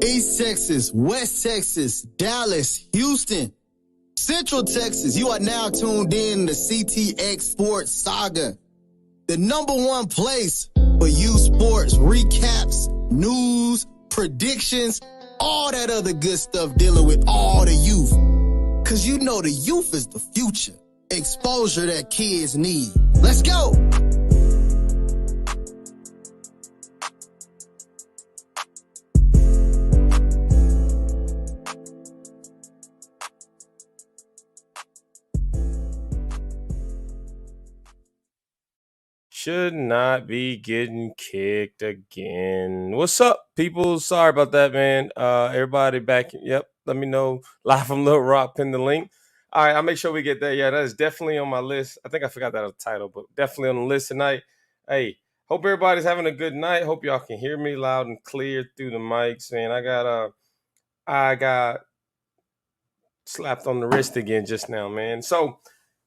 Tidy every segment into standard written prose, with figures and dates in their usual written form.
East Texas, West Texas, Dallas, Houston, Central Texas. You are now tuned in to CTX Sports Saga, the #1 place for youth sports recaps, news, predictions, all that other good stuff dealing with all the youth. Cause you know the youth is the future. Exposure that kids need. Let's go. Should not be getting kicked again. What's up, people? Sorry about that, man. Everybody back. Yep. Let me know. Live from Little Rock, pin the link. All right, I'll make sure we get there. Yeah, that is definitely on my list. I think I forgot that title, but definitely on the list tonight. Hey, hope everybody's having a good night. Hope y'all can hear me loud and clear through the mics. Man, I got slapped on the wrist again just now, man. So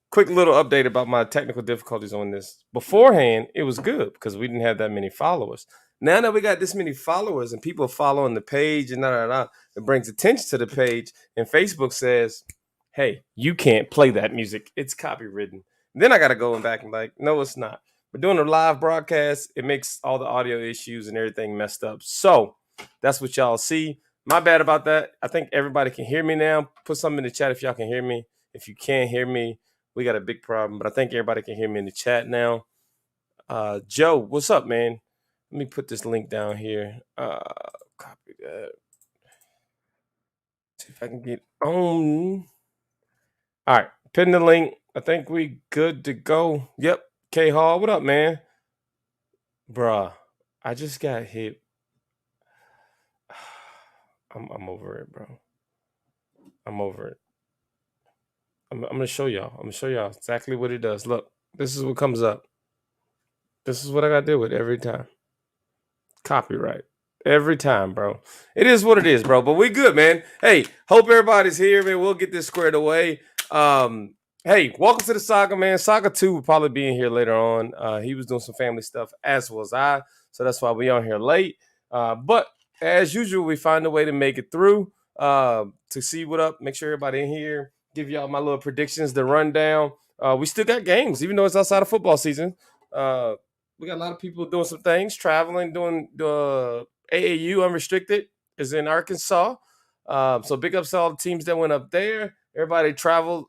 quick little update about my technical difficulties on this. Beforehand, it was good because we didn't have that many followers. Now that we got this many followers and people following the page and it brings attention to the page, and Facebook says, hey, you can't play that music. It's copywritten. Then I got to go back and no, it's not. But doing a live broadcast, it makes all the audio issues and everything messed up. So that's what y'all see. My bad about that. I think everybody can hear me now. Put something in the chat if y'all can hear me. If you can't hear me, we got a big problem, but I think everybody can hear me in the chat now. Joe, what's up, man? Let me put this link down here. Copy that. See if I can get on. All right, pin the link. I think we good to go. Yep. K Hall, what up, man? Bruh, I just got hit. I'm over it, bro. I'm over it. I'm going to show y'all. I'm going to show y'all exactly what it does. Look, this is what comes up. This is what I got to deal with every time. Copyright. Every time, bro. It is what it is, bro. But we good, man. Hey, hope everybody's here, man. We'll get this squared away. Hey, welcome to the Saga, man. Saga 2 will probably be in here later on. He was doing some family stuff, as was I. So that's why we on here late. But as usual, we find a way to make it through to see what up. Make sure everybody in here. Give y'all my little predictions, the rundown. We still got games, even though it's outside of football season. We got a lot of people doing some things, traveling, doing the AAU Unrestricted is in Arkansas. So big ups to all the teams that went up there. Everybody traveled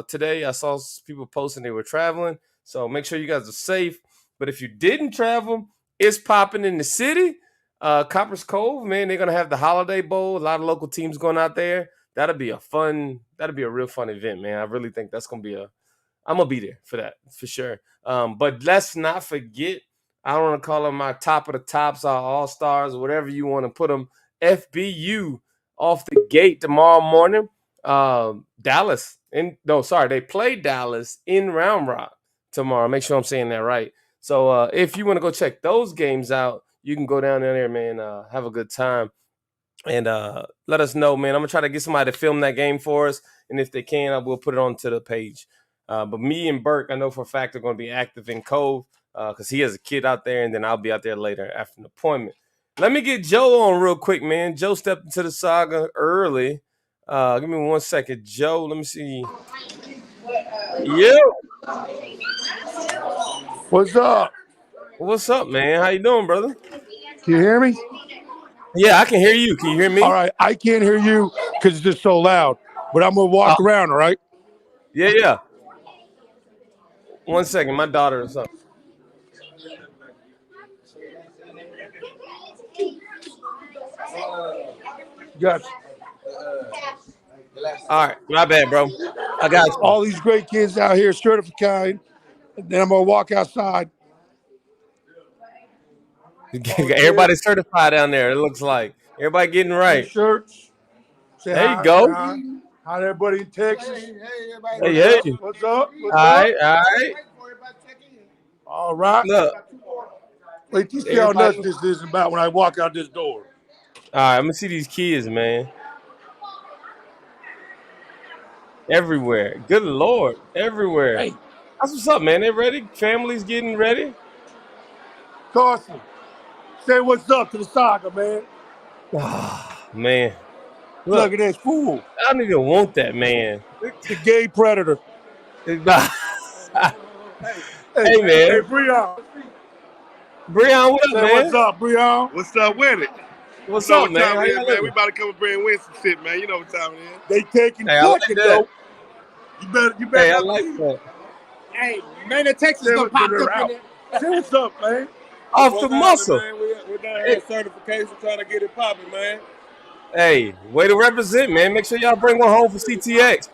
today. I saw people posting they were traveling. So make sure you guys are safe. But if you didn't travel, it's popping in the city. Coppers Cove, man, they're going to have the Holiday Bowl. A lot of local teams going out there. That'll be a real fun event, man. I really think that's going to be I'm going to be there for that, for sure. But let's not forget, I don't want to call them my top of the tops, our all-stars, whatever you want to put them. FBU off the gate tomorrow morning. Dallas. They play Dallas in Round Rock tomorrow. Make sure I'm saying that right. So if you want to go check those games out, you can go down there, man, have a good time. And let us know, man. I'm going to try to get somebody to film that game for us. And if they can, I will put it onto the page. But me and Burke, I know for a fact, are going to be active in Cove because he has a kid out there. And then I'll be out there later after an appointment. Let me get Joe on real quick, man. Joe stepped into the Saga early. Give me 1 second. Joe, let me see. Yeah. What's up? What's up, man? How you doing, brother? Can you hear me? Yeah, I can hear you. Can you hear me? All right. I can't hear you because it's just so loud. But I'm going to walk around, all right? Yeah. 1 second. My daughter or something. Yes. All right. My bad, bro. I got you. All these great kids out here, certified. And then I'm going to walk outside. Everybody's certified down there, it looks like. Everybody getting right. Shirts. There you go. Hi, everybody in Texas. Hey. What's up? All right. All right. Look. Wait till you see how nuts this is about when I walk out this door. All right, I'm going to see these kids, man. Everywhere. Good Lord. Everywhere. Hey. That's what's up, man. They ready? Families getting ready? Carson, say what's up to the Saga, man. man. Look Look, at this fool. I don't even want that, man. The gay predator. Hey, Hey, man. Breon. Breon, what up, Say man? what's up, Breon. What's up with it? What's you know up, what man? time How it is, y'all man. We living? about to come up here and win some shit, man. You know what time it is. They taking Hey, I like second, that. though. You better Hey, I not like leave. that. Hey, man, the Texas Say done what's popped they're up in out. there. Say what's up, man. Off What's the happening, muscle. man? We're down here Hey. at certification trying to get it popping, man. Hey, way to represent, man. Make sure y'all bring one home for CTX.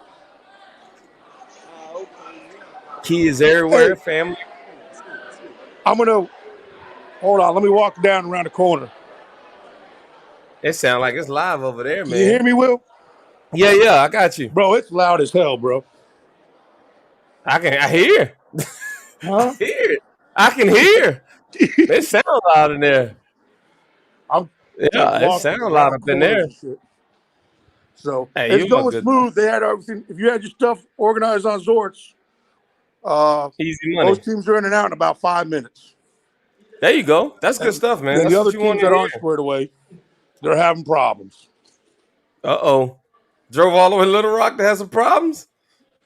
Kids everywhere, Hey. family. I'm going to, hold on, let me walk down around the corner. It sounds like it's live over there, Can man. you hear me, Will? Yeah, I got you. Bro, it's loud as hell, bro. I hear. Huh? I hear it. I can hear. It sounds loud in there. I'm Yeah, just it walking sounds loud around up in corners there. and shit. So Hey, it's you are going good. smooth. They had everything. If you had your stuff organized on Zorts, Easy money. most teams are in and out in about 5 minutes. There you go. That's good stuff, man. Then That's the what other you want teams to that hear. aren't squared away, they're having problems. Uh-oh. Drove all the way to Little Rock to have some problems?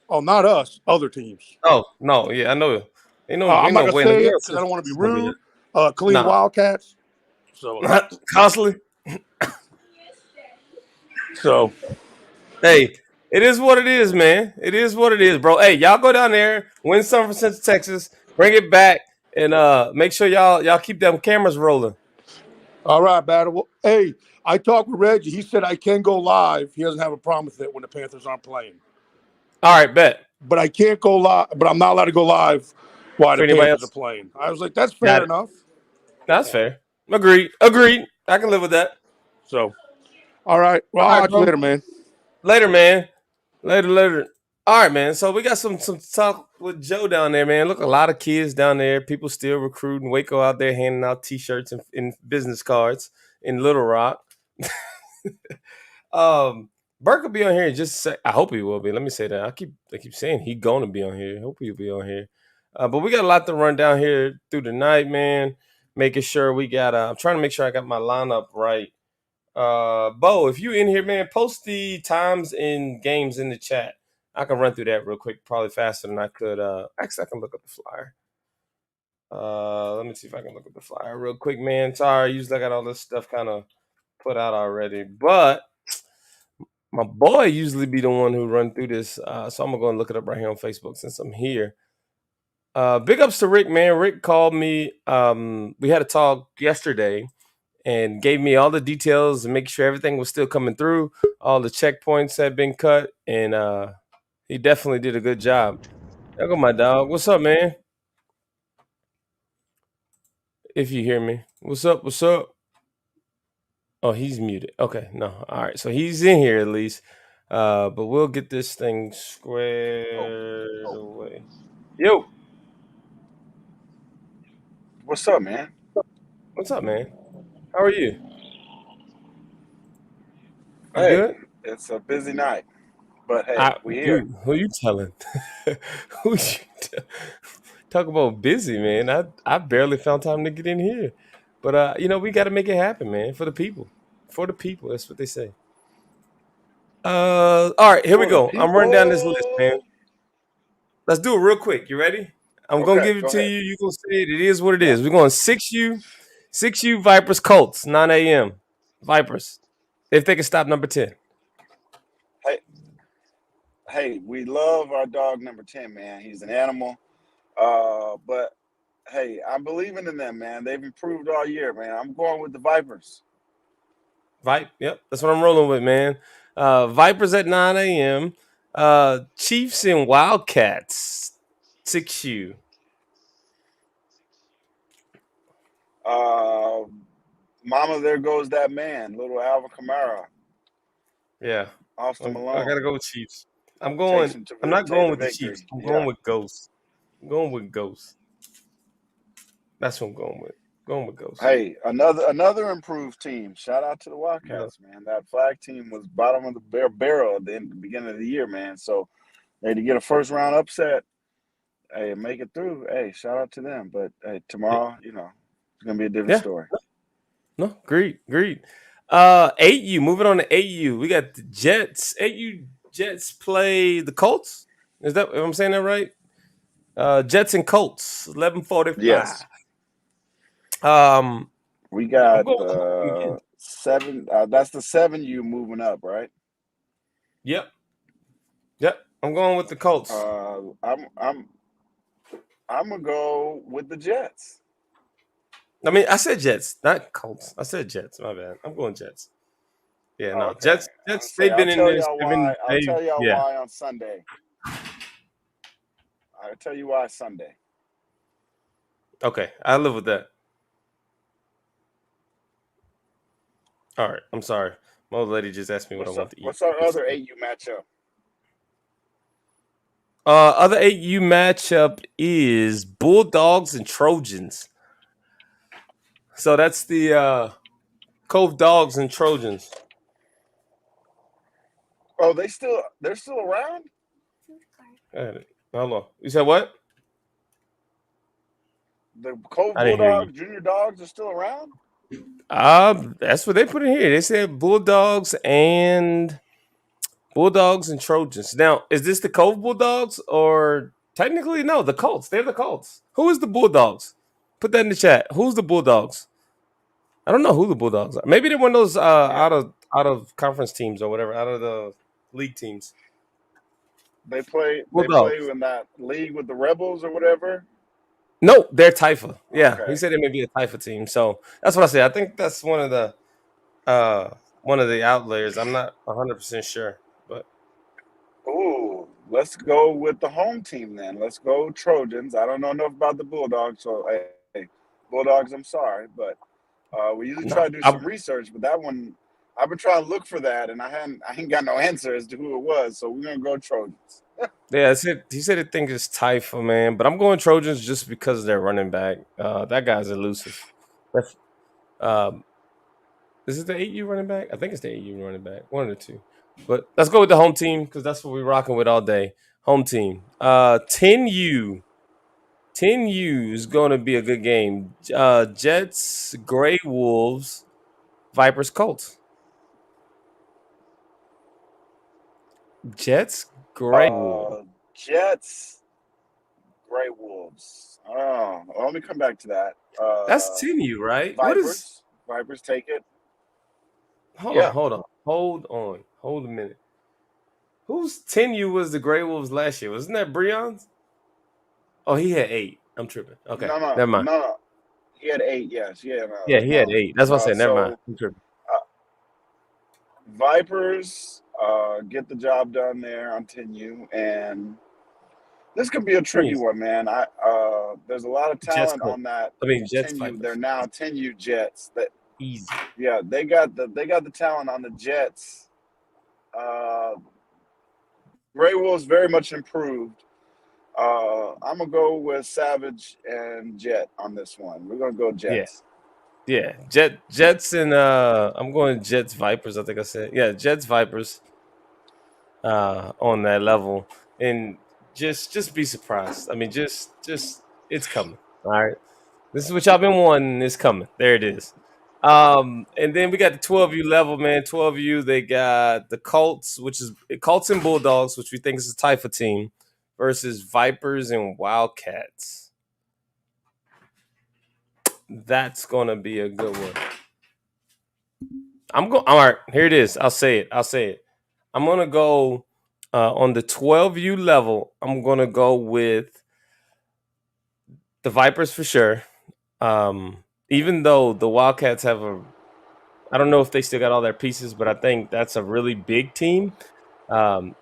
Oh, not us, other teams. Oh, no. Yeah, I know. Ain't no I'm not going to way in the say it world because I don't want to it's be gonna be rude. that. Clean Nah. Wildcats. So, Costly. so Hey, it is what it is, man. It is what it is, bro. Hey, y'all go down there, win something for Central Texas, bring it back, and make sure y'all keep them cameras rolling. all right, Battle. Hey, I talked with Reggie. He said I can go live. He doesn't have a problem with it when the Panthers aren't playing. All right, bet. But I can't go live. But I'm not allowed to go live while For the anybody Panthers are else? playing. I was like, that's Got fair it. enough. That's fair. Agreed. I can live with that. So, all right. Well, All I'll right, talk to you bro. later, man. Later, man. Later. All right, man. So we got some talk with Joe down there, man. Look, a lot of kids down there. People still recruiting. Waco out there handing out T-shirts and business cards in Little Rock. Burke will be on here in just a sec. I hope he will be. Let me say that. I keep saying he gonna be on here. I hope he'll be on here. But we got a lot to run down here through the night, man. Making sure we got. I'm trying to make sure I got my lineup right. Bo, if you in here, man, post the times and games in the chat. I can run through that real quick, probably faster than I could. Actually, I can look up the flyer. Let me see if I can look up the flyer real quick, man. Sorry, usually I got all this stuff kind of put out already, but my boy usually be the one who run through this. So I'm gonna go and look it up right here on Facebook since I'm here. Big ups to Rick, man. Rick called me. We had a talk yesterday and gave me all the details and make sure everything was still coming through. All the checkpoints had been cut, and he definitely did a good job. There go my dog. What's up, man? If you hear me, what's up? What's up? Oh, he's muted. Okay, no, all right. So he's in here at least. But we'll get this thing squared away. Yo, What's up, man? what's up, man? How are you? You Hey, good? it's a busy night, but hey, we here. Dude, who you telling? who you talk about busy, man? I barely found time to get in here, but we got to make it happen, man, for the people. For the people, that's what they say. All right, here we For the go. I'm running down this list, man. people. Let's do it real quick. You ready? I'm gonna Okay, give it go to ahead. you. You gonna say it. It is what it Yeah. is. We're going 6U Vipers Colts 9 a.m. Vipers if they can stop number 10. Hey, hey, we love our dog number 10, man. He's an animal. But hey, I'm believing in them, man. They've improved all year, man. I'm going with the Vipers. Yep, that's what I'm rolling with, man. Vipers at 9 a.m. Chiefs and Wildcats 6U. Uh, Mama, there goes that man, little Alvin Kamara, Yeah, Austin I gotta Malone. go with Chiefs. I'm Takes going. him to I'm not take going the with the Chiefs. victory. I'm going Yeah. with Ghosts. I'm going with Ghosts. That's what I'm going with. Going with Ghosts. Hey, another improved team. Shout out to the Yeah. Wildcats, man. That flag team was bottom of the barrel at the beginning of the year, man. So they to get a first round upset, hey, make it through. Hey, shout out to them. But hey, tomorrow, it's gonna be a different Yeah. story. No, great. 8U. Moving on to 8U. We got the Jets. 8U Jets play the Colts. Is that? Am I saying that right? Jets and Colts. 11:45. Yes. Um, We I'm got going with the home team again. 7. That's the 7U moving up, right? Yep. Yep. I'm going with the Colts. I'm gonna go with the Jets. I mean, I said Jets, not Colts. I said Jets. My bad. I'm going Jets. Yeah, no. Okay. Jets. I'll Jets. say They've I'll been in tell this. y'all They've been. why. I'll They. tell y'all Yeah. why on Sunday. I'll tell you why Sunday. Okay. I live with that. All right. I'm sorry. My old lady just asked me what I want to eat. What's our other AU matchup? Other 8U matchup is Bulldogs and Trojans. So that's the Cove Dogs and Trojans. Oh, they're still around? Hold on. You said what? The Cove I didn't hear you. Bulldogs, Junior Dogs are still around? That's what they put in here. They said Bulldogs and Trojans. Now, is this the Cove Bulldogs or technically no? The Colts. They're the Colts. Who is the Bulldogs? Put that in the chat. Who's the Bulldogs? I don't know who the Bulldogs are. Maybe they're one of those Yeah. out of conference teams or whatever, out of the league teams. They play Bulldogs. in that league with the Rebels or whatever. No, they're Taifa. Yeah, he Okay. said it may be a Taifa team. So that's what I said. I think that's one of the outliers. I'm not 100% sure, but Ooh, let's go with the home team then. Let's go Trojans. I don't know enough about the Bulldogs, so hey, Bulldogs, I'm sorry, but we usually no, try to do some research, but that one I've been trying to look for that, and I ain't got no answer as to who it was. So we're gonna go Trojans. yeah, that's it. He said he thinks it's Taifa, man, but I'm going Trojans just because of their running back. That guy's elusive. That's, um, is it the 8U running back? I think it's the 8U running back. One of the two. But let's go with the home team because that's what we're rocking with all day. Home team. 10U. 10U is going to be a good game. Jets, Gray Wolves, Vipers, Colts. Jets, Gray Wolves. Jets, Gray Wolves. Oh, well, let me come back to that. That's 10U, right? What is? Vipers take it. Hold on, Yeah. hold a minute. Whose 10U was the Gray Wolves last year? Wasn't that Breon's? Oh, he had 8. I'm tripping. Okay, never mind. No. He had 8. Yes. Yeah. Yeah, he had 8. That's what I said. Never mind. So I'm tripping. Vipers get the job done there on 10U, and this could be a tricky 10U's one, man. There's a lot of Jets, talent on that Jets, 10U. They're Vipers. now 10U Jets. That Easy. yeah, they got the talent on the Jets. Uh, Gray Wolves very much improved. I'm gonna go with Savage and Jet on this one. We're gonna go Yeah. Jets. Yeah. Jets and I'm going Jets, Vipers, I think I said. Yeah, Jets, Vipers on that level. And just be surprised. I mean, just it's coming. All right. This is what y'all been wanting. It's coming. There it is. And then we got the 12U level, man. 12U, they got the Colts, which is Colts and Bulldogs, which we think is a Taifa team, versus Vipers and Wildcats. That's gonna be a good one. I'm going. All right, here it is. I'll say it. I'm gonna go on the 12U level. I'm gonna go with the Vipers for sure. Even though the Wildcats have I don't know if they still got all their pieces, but I think that's a really big team. Um,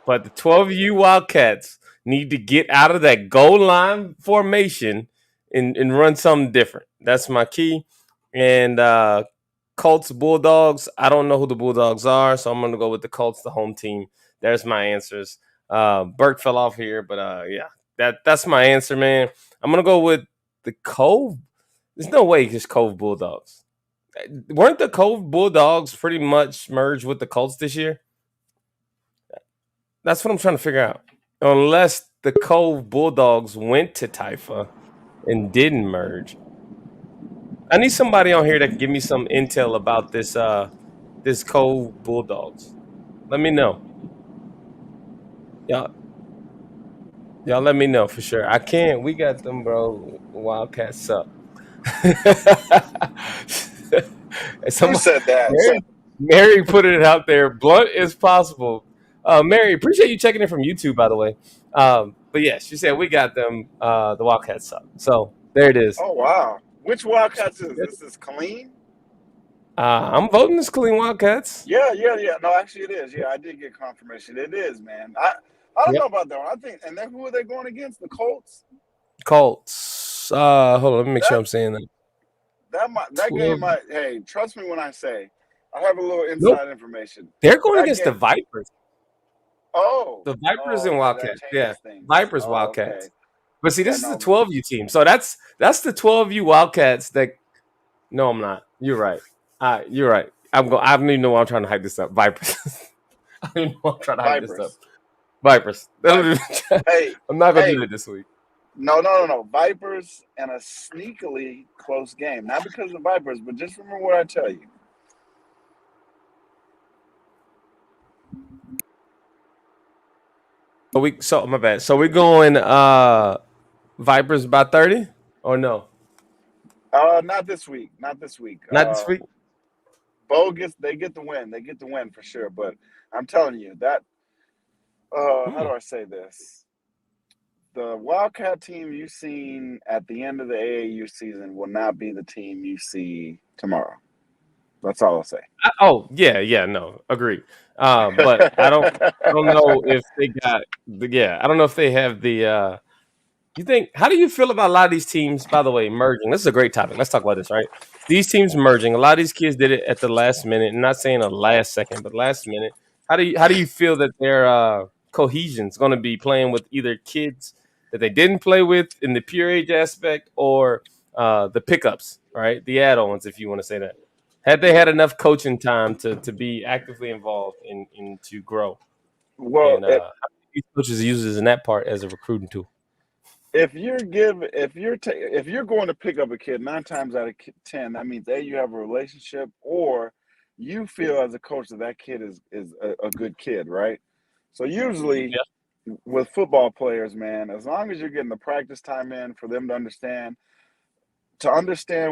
but the 12U Wildcats need to get out of that goal line formation and run something different. That's my key. And Colts, Bulldogs. I don't know who the Bulldogs are, so I'm going to go with the Colts, the home team. There's my answers. Burke fell off here, but yeah, that's my answer, man. I'm going to go with the Cove. There's no way it's Cove Bulldogs. Weren't the Cove Bulldogs pretty much merged with the Colts this year? That's what I'm trying to figure out. Unless the Cove Bulldogs went to Taifa and didn't merge. I need somebody on here that can give me some intel about this Cove Bulldogs. Let me know. Y'all, y'all let me know for sure. I can't. We got them, bro. Wildcats suck. And Who somebody, said that? Mary put it out there. Blunt as possible. Mary, appreciate you checking in from YouTube, by the way. But yeah, she said we got them. The Wildcats suck. So there it is. Oh wow. Which Wildcats is this? Is clean? I'm voting this clean Wildcats. Yeah. No, actually it is. Yeah, I did get confirmation. It is, man. I don't Yep. know about that one. I think, and then who are they going against? The Colts. Colts. Hold on, let me make sure That I'm saying that. that 12. game might. Hey, trust me when I say, I have a little Nope. inside information. They're going That against the game. Vipers. Oh, The Vipers and okay. That Wildcats. Yeah. changes things. Vipers, Oh, okay. Wildcats. But see, Yeah, this is the no. 12U team. So that's the 12U Wildcats that no, I'm not. You're right. You're right. I don't even know why I'm trying to hype this up. Vipers. I don't even know why I'm trying to hype this up. Vipers. Vipers. Vipers. Hey, I'm not gonna do hey. that this week. No. Vipers and a sneakily close game. Not because of Vipers, but just remember what I tell you. So my bad. So we're going Vipers by 30 or no? Not this week. Not this week. Not this week. They get the win. They get the win for sure. But I'm telling you that. How do I say this? The Wildcat team you seen at the end of the AAU season will not be the team you see tomorrow. That's all I'll say. No, agree. But I don't know if they got I don't know if they have the you think how do you feel about a lot of these teams, by the way, merging? This is a great topic. Let's talk about this, right? These teams merging. A lot of these kids did it at the last minute, and not saying the last second, but last minute. How do you feel that their cohesion is going to be playing with either kids that they didn't play with in the pure age aspect or the pickups, right? The add-ons, if you want to say that. Had they had enough coaching time to be actively involved in to grow, Well, and how many these coaches uses in that part as a recruiting tool? if you're going to pick up a kid 9 times out of 10, that means you have a relationship, or you feel as a coach that kid is a good kid, right? So usually Yeah, with football players, man, as long as you're getting the practice time in for them to understand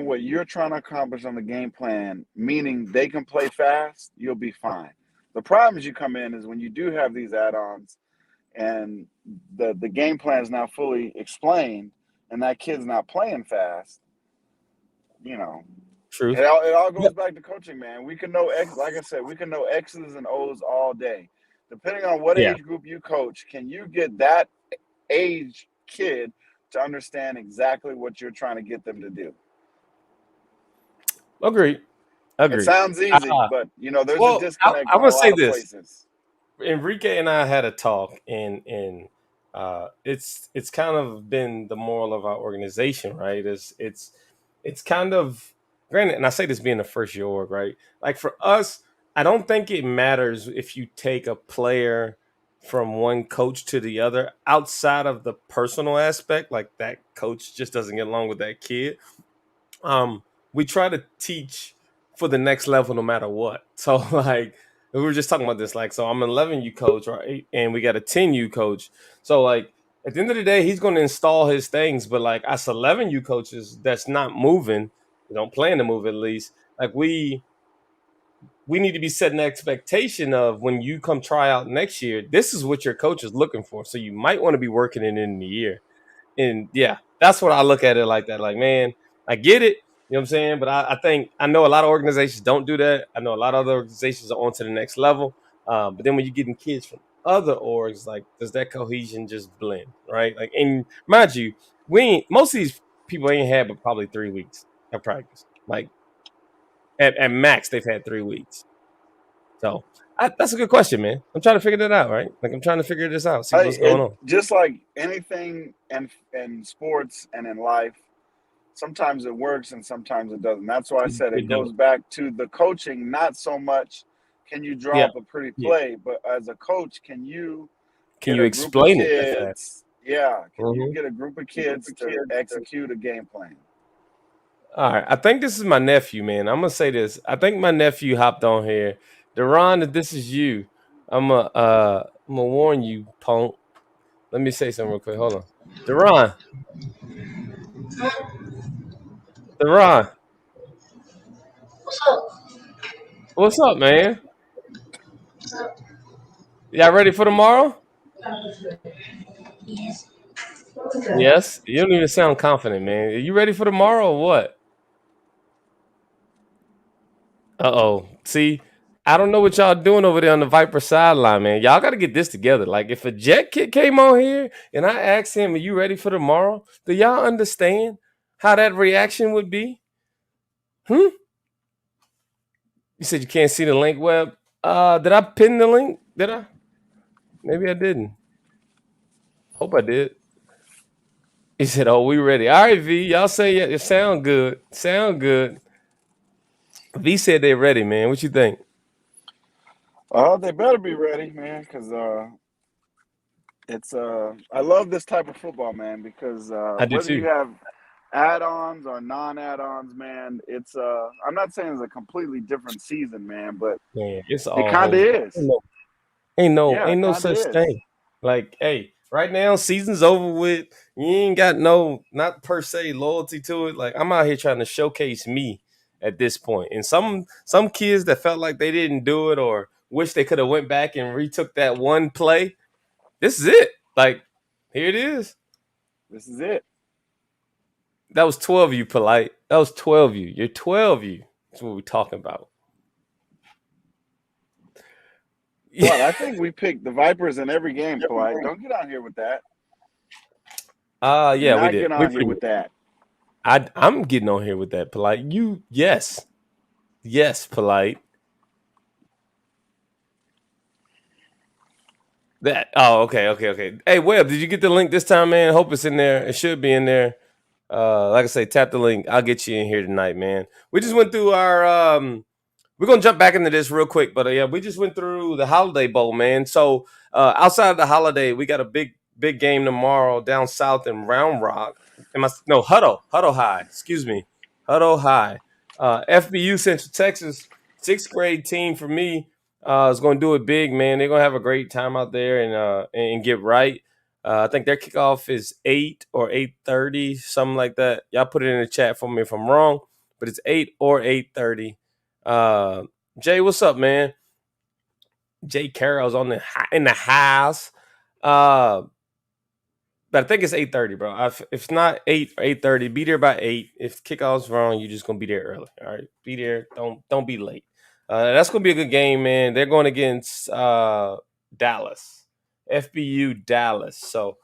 what you're trying to accomplish on the game plan, meaning they can play fast, you'll be fine. The problem is you come in is when you do have these add-ons and the game plan is not fully explained and that kid's not playing fast, you know, truth. it all Yeah, goes back to coaching, man. We can know like I said, we can know X's and O's all day. Depending on what yeah, age group you coach, can you get that age kid to understand exactly what you're trying to get them to do? agreed. It Agreed. sounds easy, Uh, but there's a well, disconnect I'm on a gonna say lot of this. places. Enrique and I had a talk, and it's kind of been the moral of our organization, right? It's kind of granted, and I say this being the first year org, right? Like for us, I don't think it matters if you take a player from one coach to the other outside of the personal aspect, like that coach just doesn't get along with that kid. We try to teach for the next level no matter what. So like we were just talking about this, like, so I'm an 11U coach, right? And we got a 10U coach. So like at the end of the day, he's going to install his things, but like us 11U coaches that's not moving, we don't plan to move at least. Like we need to be setting the expectation of when you come try out next year, this is what your coach is looking for. So you might want to be working it in the year. And yeah, that's what I look at it like that. Like, man, I get it. You know what I'm saying? But I think I know a lot of organizations don't do that. I know a lot of other organizations are on to the next level. But then when you're getting kids from other orgs, like, does that cohesion just blend, right? Like, and mind you, most of these people ain't had but probably 3 weeks of practice. Like, at max, they've had 3 weeks. So that's a good question, man. I'm trying to figure that out, right? Like, I'm trying to figure this out, see what's going It on. just like anything in sports and in life, sometimes it works and sometimes it doesn't. That's why I said it It don't. goes back to the coaching, not so much can you draw Yeah. up a pretty Yeah. play, but as a coach, can you Can get you a group of explain it that fast? kids? Yeah, can you Mhm. get a group of kids to execute a game plan? All right, I think this is my nephew, man. I'm gonna say this. I think my nephew hopped on here. Deron, if this is you, I'm gonna warn you, punk. Let me say something real quick. Hold on, Deron, Deron, what's up, man? Y'all ready for tomorrow? Yes. You don't even sound confident, man. Are you ready for tomorrow or what? Uh-oh. See, I don't know what y'all doing over there on the Viper sideline, man. Y'all got to get this together. Like, if a Jet Kid came on here and I asked him, are you ready for tomorrow? Do y'all understand how that reaction would be? Hmm? You said you can't see the link, Web. Did I pin the link? Did I? Maybe I didn't. Hope I did. He said, oh, we ready. All right, V. Y'all say it sound good. Sound good. V said they're ready, man. What you think? They better be ready, man, because it's I love this type of football, man, because I do whether you too. have add-ons or non-add-ons, man, it's I'm not saying it's a completely different season, man, but Man, it's it all kind of hoes. is. Yeah, Ain't it no kind of such is. thing. Like, hey, right now, season's over with. You ain't got no, not per se, loyalty to it. Like, I'm out here trying to showcase me at this point. And some kids that felt like they didn't do it or wish they could have went back and retook that one play. This is it. Like, here it is. This is it. That was 12 you, polite. That was 12 you. You're 12 you. That's what we're talking about. What? I think we picked the Vipers in every game, Polite. Don't get on here with that. Do Yeah, we not did. get We on here pretty with that. I'm getting on here with that, polite. You yes. Yes, polite. That okay. Hey, Webb, did you get the link this time, man? Hope it's in there. It should be in there. Like I say, tap the link. I'll get you in here tonight, man. We just went through our we're gonna jump back into this real quick, but yeah, we just went through the Holiday Bowl, man. So outside of the holiday, we got a big game tomorrow down south in Round Rock. No, Huddle High. Excuse me, Huddle High. FBU Central Texas, sixth grade team for me is going to do it big, man. They're going to have a great time out there and get right. I think their kickoff is 8 or 8:30, something like that. Y'all put it in the chat for me if I'm wrong, but it's 8 or 8:30. Uh, Jay, what's up, man? Jay Carroll's in the house. Uh, but I think it's 8:30, bro. If it's not 8 or 8:30, be there by 8. If kickoff's wrong, you're just gonna be there early. All right, be there. Don't be late. That's gonna be a good game, man. They're going against Dallas, FBU Dallas. So,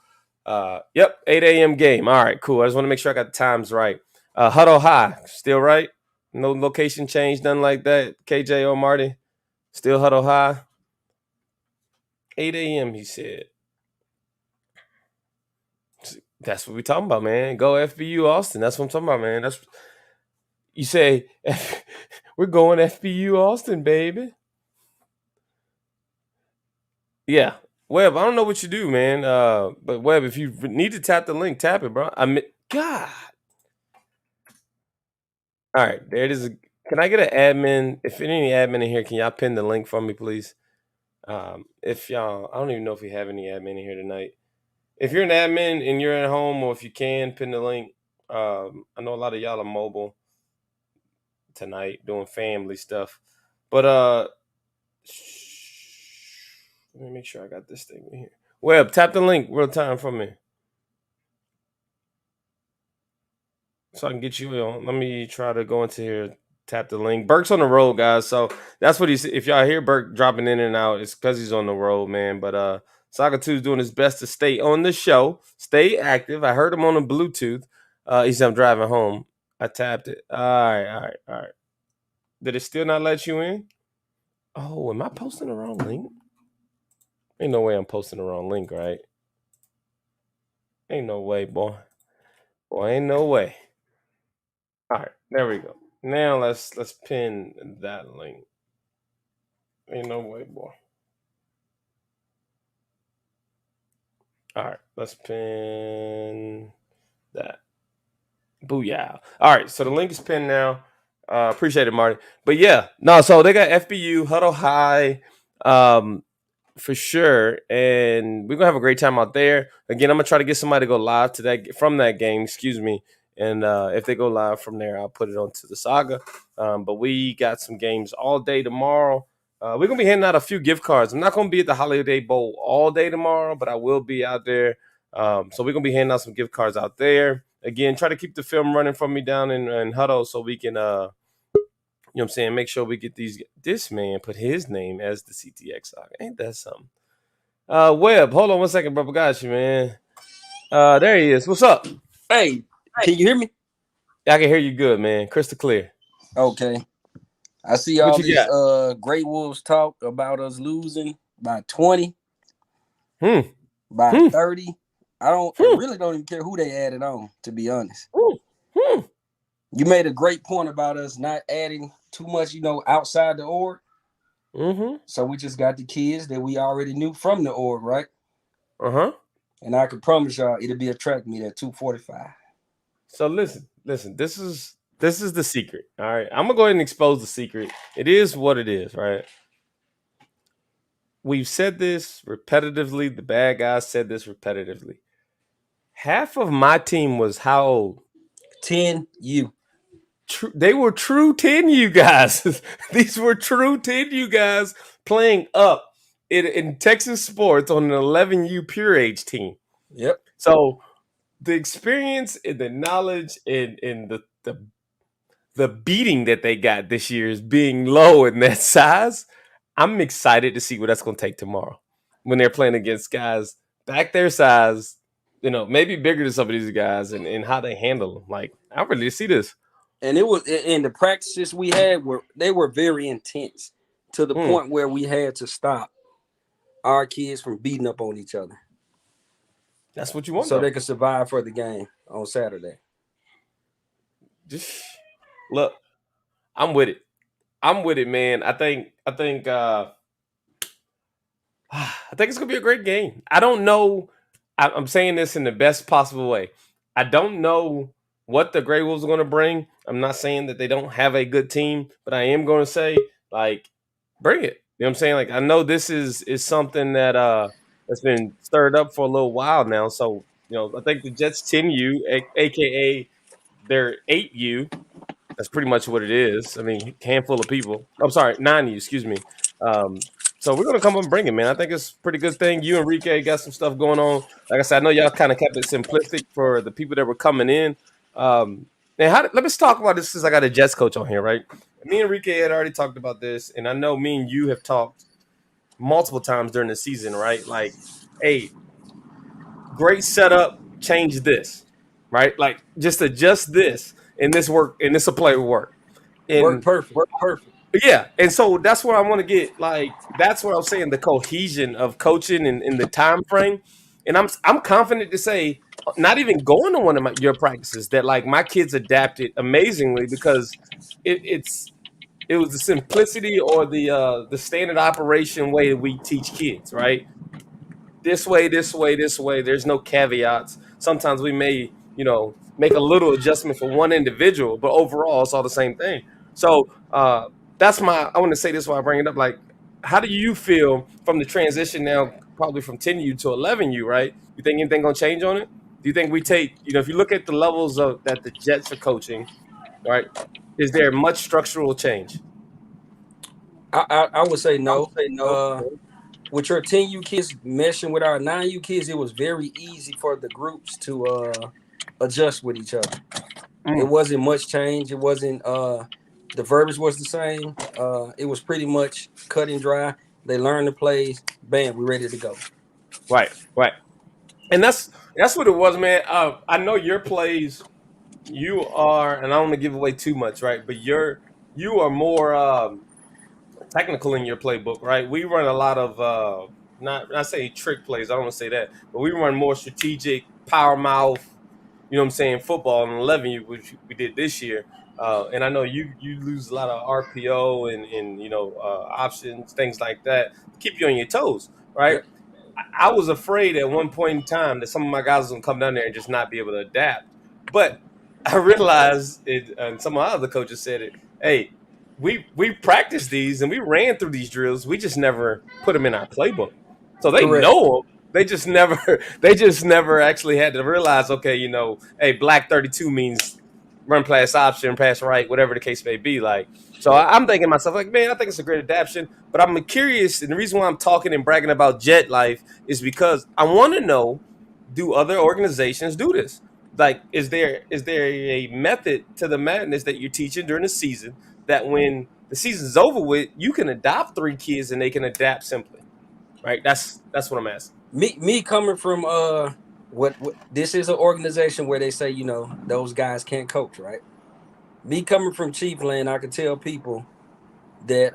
yep, 8 a.m. game. All right, cool. I just want to make sure I got the times right. Huddle High, still right? No location change, nothing like that. KJ or Marty, still Huddle High. 8 a.m. He said. That's what we talking about, man. Go FBU Austin. That's what I'm talking about, man. That's you say we're going FBU Austin, baby. Yeah. Webb, I don't know what you do, man. But Webb, if you need to tap the link, tap it, bro. God. All right, there it is. Can I get an admin? If any admin in here, can y'all pin the link for me, please? If y'all, I don't even know if we have any admin in here tonight. If you're an admin and you're at home, or if you can pin the link, I know a lot of y'all are mobile tonight doing family stuff. But let me make sure I got this thing in here. Webb, tap the link real time for me. So I can get you on. Let me try to go into here, tap the link. Burke's on the road, guys. So that's what he's if y'all hear Burke dropping in and out, it's because he's on the road, man. But Saga 2 is doing his best to stay on the show, stay active. I heard him on the Bluetooth. He said I'm driving home. I tapped it. All right. Did it still not let you in? Oh, am I posting the wrong link? Ain't no way I'm posting the wrong link, right? Ain't no way, boy. Boy, ain't no way. All right, there we go. Now let's pin that link. Ain't no way, boy. All right, let's pin that. Booyah. All right, so the link is pinned now. Appreciate it, Marty. But yeah, no, so they got FBU, Huddle High, for sure. And we're gonna have a great time out there. Again, I'm gonna try to get somebody to go live to that from that game, excuse me. And if they go live from there, I'll put it onto the saga. But we got some games all day tomorrow. We're gonna be handing out a few gift cards. I'm not gonna be at the Holiday Bowl all day tomorrow, but I will be out there. So we're gonna be handing out some gift cards out there. Again, try to keep the film running from me down in Huddle so we can you know what I'm saying, make sure we get these. This man put his name as the CTX saga. Ain't that something? Webb, hold on one second, brother. Got you, man. There he is. What's up? Hey, can you hear me? I can hear you good, man. Crystal clear. Okay. I see What all you this got? Great Wolves talk about us losing by 20, Hmm. by Hmm. 30. I really don't even care who they added on, to be honest. You made a great point about us not adding too much, outside the org. So we just got the kids that we already knew from the org, right? And I can promise y'all it'll be a track meet at 2:45. So listen. This is the secret. All right, I'm gonna go ahead and expose the secret. It is what it is, right? We've said this repetitively. The bad guys said this repetitively. Half of my team was how old? 10U. They were true 10U guys. These were true 10U guys playing up in Texas sports on an 11U pure age team. Yep. So the experience and the knowledge and the beating that they got this year is being low in that size. I'm excited to see what that's going to take tomorrow when they're playing against guys back their size, maybe bigger than some of these guys and how they handle them. Like, I really see this. And it was in the practices we had were very intense to the point where we had to stop our kids from beating up on each other. That's what you want, so though. They could survive for the game on Saturday. Just look, I'm with it, man. I think it's gonna be a great game. I don't know. I'm saying this in the best possible way. I don't know what the Grey Wolves are going to bring. I'm not saying that they don't have a good team, but I am going to say, like, bring it. You know what I'm saying? Like, I know this is something that that's been stirred up for a little while now. So, I think the Jets 10U, aka their 8U. That's pretty much what it is. I mean, handful of people. I'm sorry, 9U, excuse me. So we're gonna come up and bring it, man. I think it's a pretty good thing. You and Enrique got some stuff going on. Like I said, I know y'all kind of kept it simplistic for the people that were coming in. And let me talk about this since I got a Jets coach on here, right? Me and Enrique had already talked about this, and I know me and you have talked multiple times during the season, right? Like, hey, great setup, change this, right? Like, just adjust this, and this work, and this will play work. Work perfect. Yeah, and so that's where I want to get. Like, that's what I'm saying, the cohesion of coaching and the time frame. And I'm confident to say, not even going to one of your practices, that like my kids adapted amazingly because it was the simplicity or the standard operation way that we teach kids, right? This way, this way, this way. There's no caveats. Sometimes we may, make a little adjustment for one individual, but overall, it's all the same thing. So I want to say this while I bring it up. Like, how do you feel from the transition now, probably from 10U to 11U, right? You think anything going to change on it? Do you think we take, if you look at the levels that the Jets are coaching, right, is there much structural change? I would say no. With your 10U kids meshing with our 9U kids, it was very easy for the groups to adjust with each other. It wasn't much change. It wasn't the verbiage was the same. It was pretty much cut and dry. They learned the plays. Bam, we're ready to go. Right. And that's what it was, man. I know your plays. You are, and I don't want to give away too much, right? But you are more technical in your playbook, right? We run a lot of not say trick plays. I don't want to say that, but we run more strategic, power mouth. You know what I'm saying? Football in 11, which we did this year. And I know you lose a lot of RPO and options, things like that, to keep you on your toes, right? Yep. I was afraid at one point in time that some of my guys was gonna come down there and just not be able to adapt. But I realized it, and some of my other coaches said it. Hey, we practiced these and we ran through these drills. We just never put them in our playbook, so they Correct. know them. They just never actually had to realize. Okay, hey, black 32 means run pass option, pass right, whatever the case may be. Like, so Yep. I'm thinking to myself, like, man, I think it's a great adaptation. But I'm curious, and the reason why I'm talking and bragging about Jet Life is because I want to know: do other organizations do this? Like, is there a method to the madness that you're teaching during the season that when the season's over with, you can adopt 3 kids and they can adapt simply, right? That's what I'm asking. Me coming from what this is an organization where they say, those guys can't coach, right? Me coming from Chiefland, I can tell people that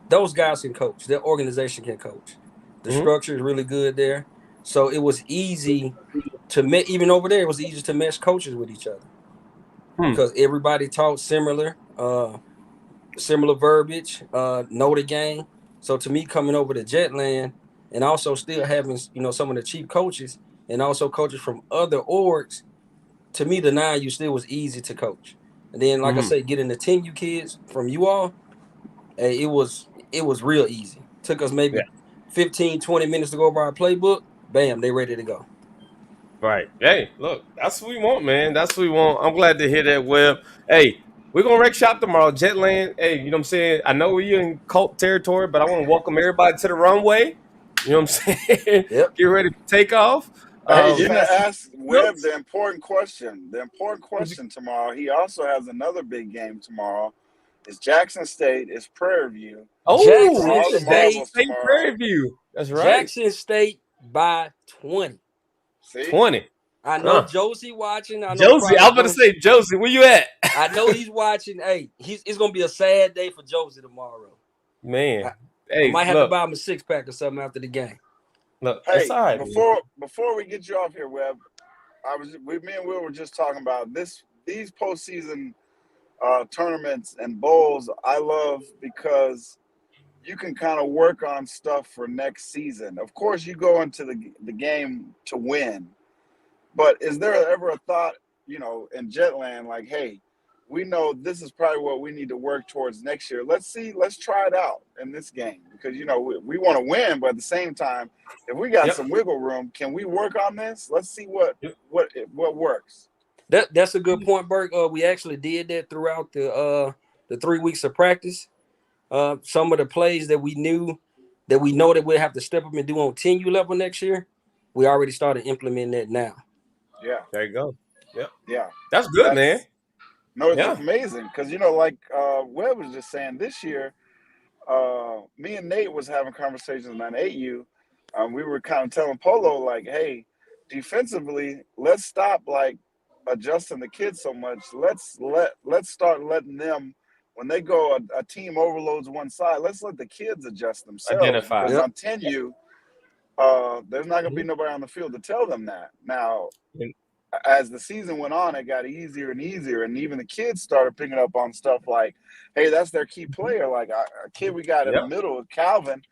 those guys can coach. Their organization can coach. The Mm-hmm. structure is really good there. So it was easy to even over there, it was easy to mesh coaches with each other because everybody taught similar verbiage, know the game. So to me, coming over to Jetland and also still having some of the chief coaches and also coaches from other orgs, to me the 9U still was easy to coach. And then, like I say, getting the 10U kids from you all, it was real easy. Took us maybe 15-20 minutes to go over our playbook. Bam, they ready to go. Right. Hey, look, that's what we want, man. That's what we want. I'm glad to hear that, Webb. Hey, we're gonna wreck shop tomorrow, Jetland. Hey, you know what I'm saying? I know we're in cult territory, but I want to welcome everybody to the runway. You know what I'm saying? Yep. Get ready to take off. Hey, you didn't ask Webb notes? the important question. The important question tomorrow. He also has another big game tomorrow. It's Jackson State. It's Prairie View. Oh, Jackson All the State. marbles State tomorrow. Prairie View. That's right. Jackson State by 20. See? 20. I know Josie watching. I know Josie, I was about to say, Josie, where you at? I know he's watching. Hey, it's gonna be a sad day for Josie tomorrow. Man, I might have to buy him a 6-pack or something after the game. Look, hey, that's all right. Before we get you off here, Webb, me and Will were just talking about these postseason tournaments and bowls. I love because you can kind of work on stuff for next season. Of course, you go into the game to win, but is there ever a thought, in Jetland, like, hey, we know this is probably what we need to work towards next year. Let's try it out in this game because we want to win, but at the same time, if we got some wiggle room, can we work on this? Let's see what works. That's a good point, Burke. We actually did that throughout the 3 weeks of practice. Some of the plays that we know that we'll have to step up and do on 10U level next year, we already started implementing that now. Yeah. There you go. Yep. Yeah. That's good, man. No, it's amazing because like Webb was just saying, this year, me and Nate was having conversations on 8U. We were kind of telling Polo, like, hey, defensively, let's stop like adjusting the kids so much. Let's start letting them, when they go a team overloads one side, let's let the kids adjust themselves. Identify. Because on 10U, there's not going to be nobody on the field to tell them that. Now, as the season went on, it got easier and easier, and even the kids started picking up on stuff like, hey, that's their key player. Like a kid we got in the middle, Calvin,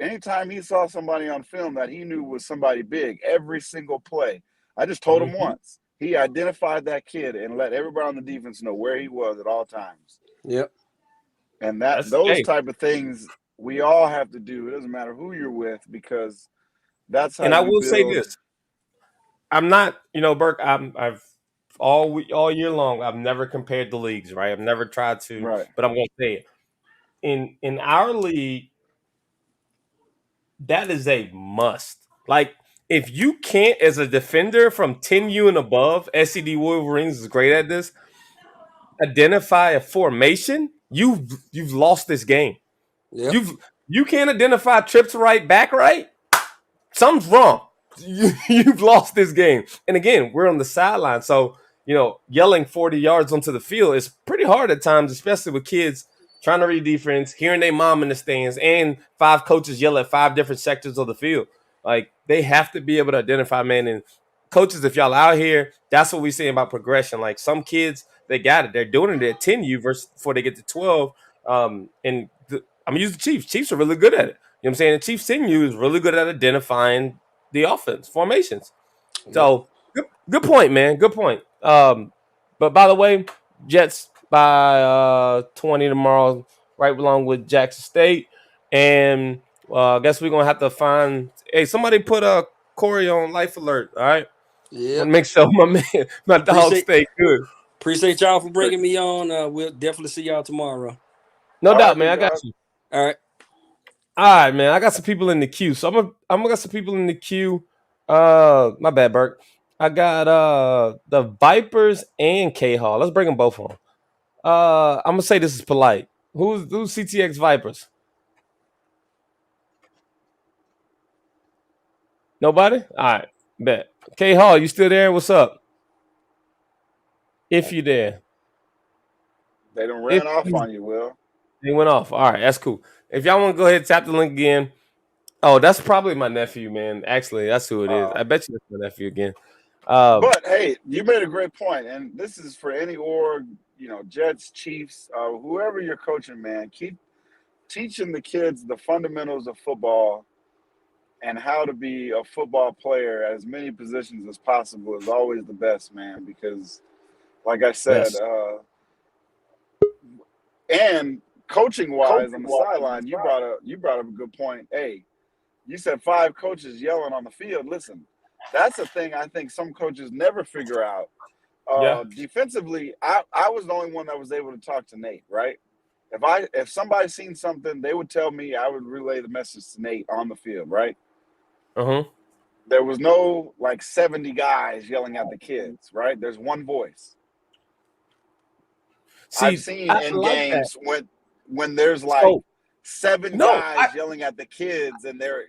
anytime he saw somebody on film that he knew was somebody big, every single play, I just told him once, he identified that kid and let everybody on the defense know where he was at all times. Yep. And those type of things we all have to do. It doesn't matter who you're with, because that's how. And I will say this: I'm not, Burke. I've all year long, I've never compared the leagues, right? I've never tried to, but I'm going to say it. In our league, that is a must. Like, if you can't, as a defender from 10U and above, SED Wolverines is great at this, identify a formation, you've lost this game. Yep. You can't identify trips right, back right, something's wrong. You've lost this game. And again, we're on the sideline. So, yelling 40 yards onto the field is pretty hard at times, especially with kids trying to read defense, hearing their mom in the stands, and 5 coaches yell at 5 different sectors of the field. Like, they have to be able to identify, man. And coaches, if y'all out here, that's what we say about progression. Like, some kids, they got it. They're doing it at 10U versus before they get to 12. I'm going to use the Chiefs. Chiefs are really good at it. You know what I'm saying? The Chiefs 10U is really good at identifying the offense, formations. So, good point, man. Good point. But by the way, Jets by 20 tomorrow, right along with Jackson State. And I guess we're gonna have to find. Hey, somebody put Corey on life alert. All right, want Yep. to make sure my dog stay good. Appreciate y'all for bringing me on. We'll definitely see y'all tomorrow. No All doubt, right, man. big I got dog. you. All All right, man. I got some people in the queue, so I'm gonna got some people in the queue. My bad, Burke. I got the Vipers and K Hall. Let's bring them both on. I'm gonna say this is polite. Who's CTX Vipers? Nobody? All right, bet. K Hall, you still there? What's up? If you there, They done if ran off on you, Will. they went off. All right, that's cool. If y'all want to go ahead and tap the link again. Oh, that's probably my nephew, man. Actually, that's who it is. I bet you that's my nephew again. But hey, you made a great point, and this is for any org, Jets, Chiefs, whoever you're coaching, man. Keep teaching the kids the fundamentals of football and how to be a football player at as many positions as possible is always the best, man. Because, like I said, Yes. and coaching wise on the sideline, you brought up a good point. Hey, you said 5 coaches yelling on the field. Listen, that's a thing I think some coaches never figure out. Yeah. Defensively, I was the only one that was able to talk to Nate, right? If somebody seen something, they would tell me, I would relay the message to Nate on the field, right? Uh-huh. There was no 70 guys yelling at the kids, right? There's one voice. See, I've seen I in like that. games when there's So, 7 no, guys yelling at the kids, and they're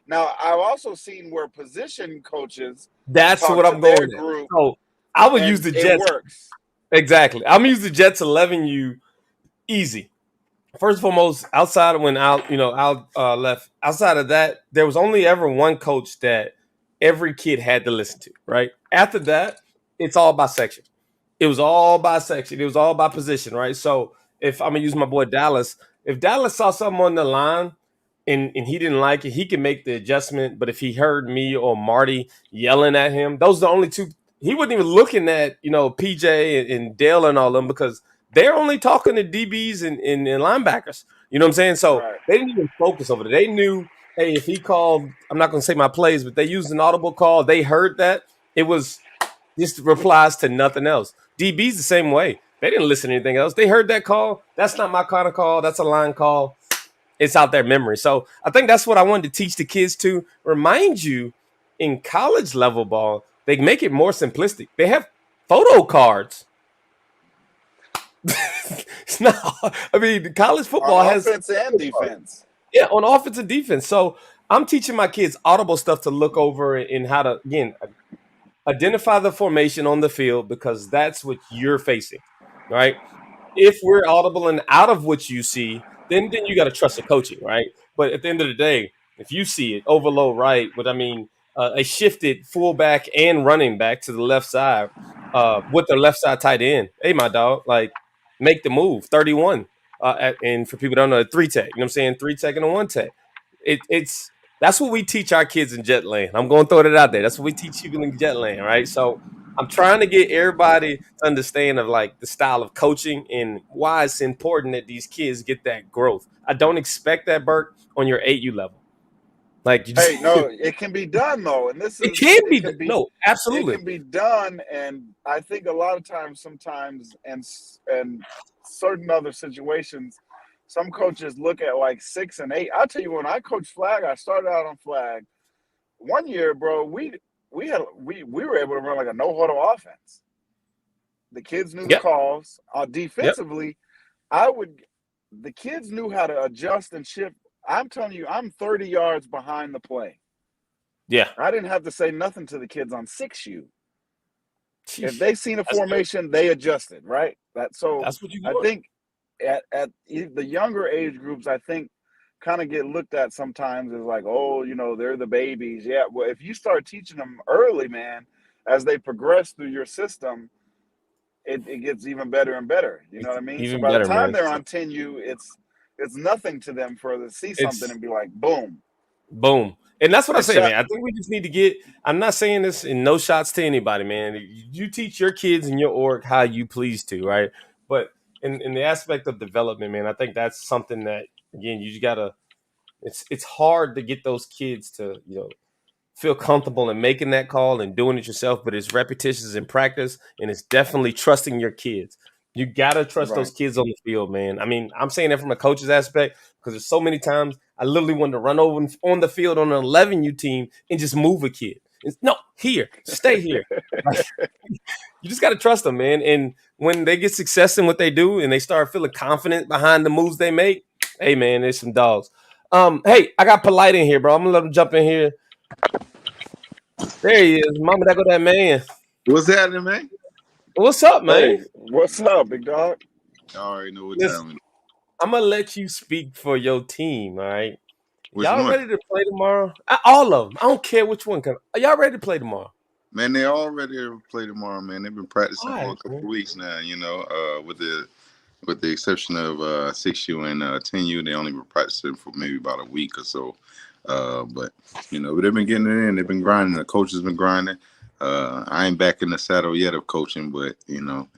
now. I've also seen where position coaches that's talk what to I'm their going at. group, So I would use and the it Jets. works. Exactly. I'm gonna use the Jets 11U easy. First and foremost, outside of when Al left, outside of that, there was only ever one coach that every kid had to listen to, right? After that, it's all by section. It was all by section. It was all by position, right? So if I'm gonna use my boy Dallas, if Dallas saw something on the line and he didn't like it, he can make the adjustment. But if he heard me or Marty yelling at him, those are the only two. He wasn't even looking at PJ and Dale and all them because they're only talking to DBs and linebackers. You know what I'm saying? So Right. they didn't even focus over it. They knew, hey, if he called, I'm not going to say my plays, but they used an audible call. They heard that. It was this replies to nothing else. DB's the same way. They didn't listen to anything else. They heard that call. That's not my kind of call. That's a line call. It's out their memory. So I think that's what I wanted to teach the kids to remind you in college level ball, they make it more simplistic. They have photo cards. It's not, I mean, college football On has offense and defense. yeah, on offense and defense. So I'm teaching my kids audible stuff to look over and how to again identify the formation on the field because that's what you're facing, right? If we're audible and out of what you see, then you got to trust the coaching, right? But at the end of the day, if you see it overload right, what I mean, a shifted fullback and running back to the left side with the left side tight end, hey, my dog, like make the move, 31. And for people who don't know, 3 tech, you know what I'm saying? 3 tech and a 1 tech. It's that's what we teach our kids in Jetland. I'm going to throw it out there. That's what we teach people in Jetland, right? So I'm trying to get everybody to understand of like the style of coaching and why it's important that these kids get that growth. I don't expect that, Bert, on your 8U level. Like you just, Hey, no, it can be done though, and it can be. No, it absolutely. can be done, and I think a lot of times, sometimes, and certain other situations, some coaches look at 6 and 8. I'll tell you, when I coached flag, I started out on flag. One year, bro, we were able to run a no huddle offense. The kids knew the Yep. calls. Yep. Defensively, the kids knew how to adjust and shift. I'm telling you, I'm 30 yards behind the play. Yeah. I didn't have to say nothing to the kids on 6U. If Sheesh. they seen a formation, they adjusted, right? That's what you I want. think at the younger age groups, I think kind of get looked at sometimes as oh, they're the babies. Yeah, well, if you start teaching them early, man, as they progress through your system, it gets even better and better. You know what I mean? So Even by the better, time man. they're on 10U, it's nothing to them for to see something It's and be like, boom. boom. And that's what I And say, shot, man. I think we just need to get. I'm not saying this in no shots to anybody, man. You teach your kids in your org how you please to, right? But in the aspect of development, man, I think that's something that again you just gotta. It's hard to get those kids to feel comfortable in making that call and doing it yourself, but it's repetitions in practice, and it's definitely trusting your kids. You gotta trust those right. kids on the field, man. I mean, I'm saying that from a coach's aspect because there's so many times I literally wanted to run over on the field on an 11U team and just move a kid. No, here, stay here. Like, you just gotta trust them, man. And when they get success in what they do and they start feeling confident behind the moves they make, hey, man, there's some dogs. Hey, I got Polite in here, bro. I'm gonna let him jump in here. There he is. Mama, that go that man. What's happening, man? What's up, man? Hey, what's up, big dog? I already know what Listen, time it is. I'm gonna let you speak for your team, all right? Which Y'all one? ready to play tomorrow? All of them. I don't care which one. Are y'all ready to play tomorrow? Man, they all ready to play tomorrow, man. They've been practicing All for right, a couple man. of weeks now, with the exception of 6U and 10U, they only been practicing for maybe about a week or so. But they've been getting it in. They've been grinding. The coach has been grinding. I ain't back in the saddle yet of coaching, but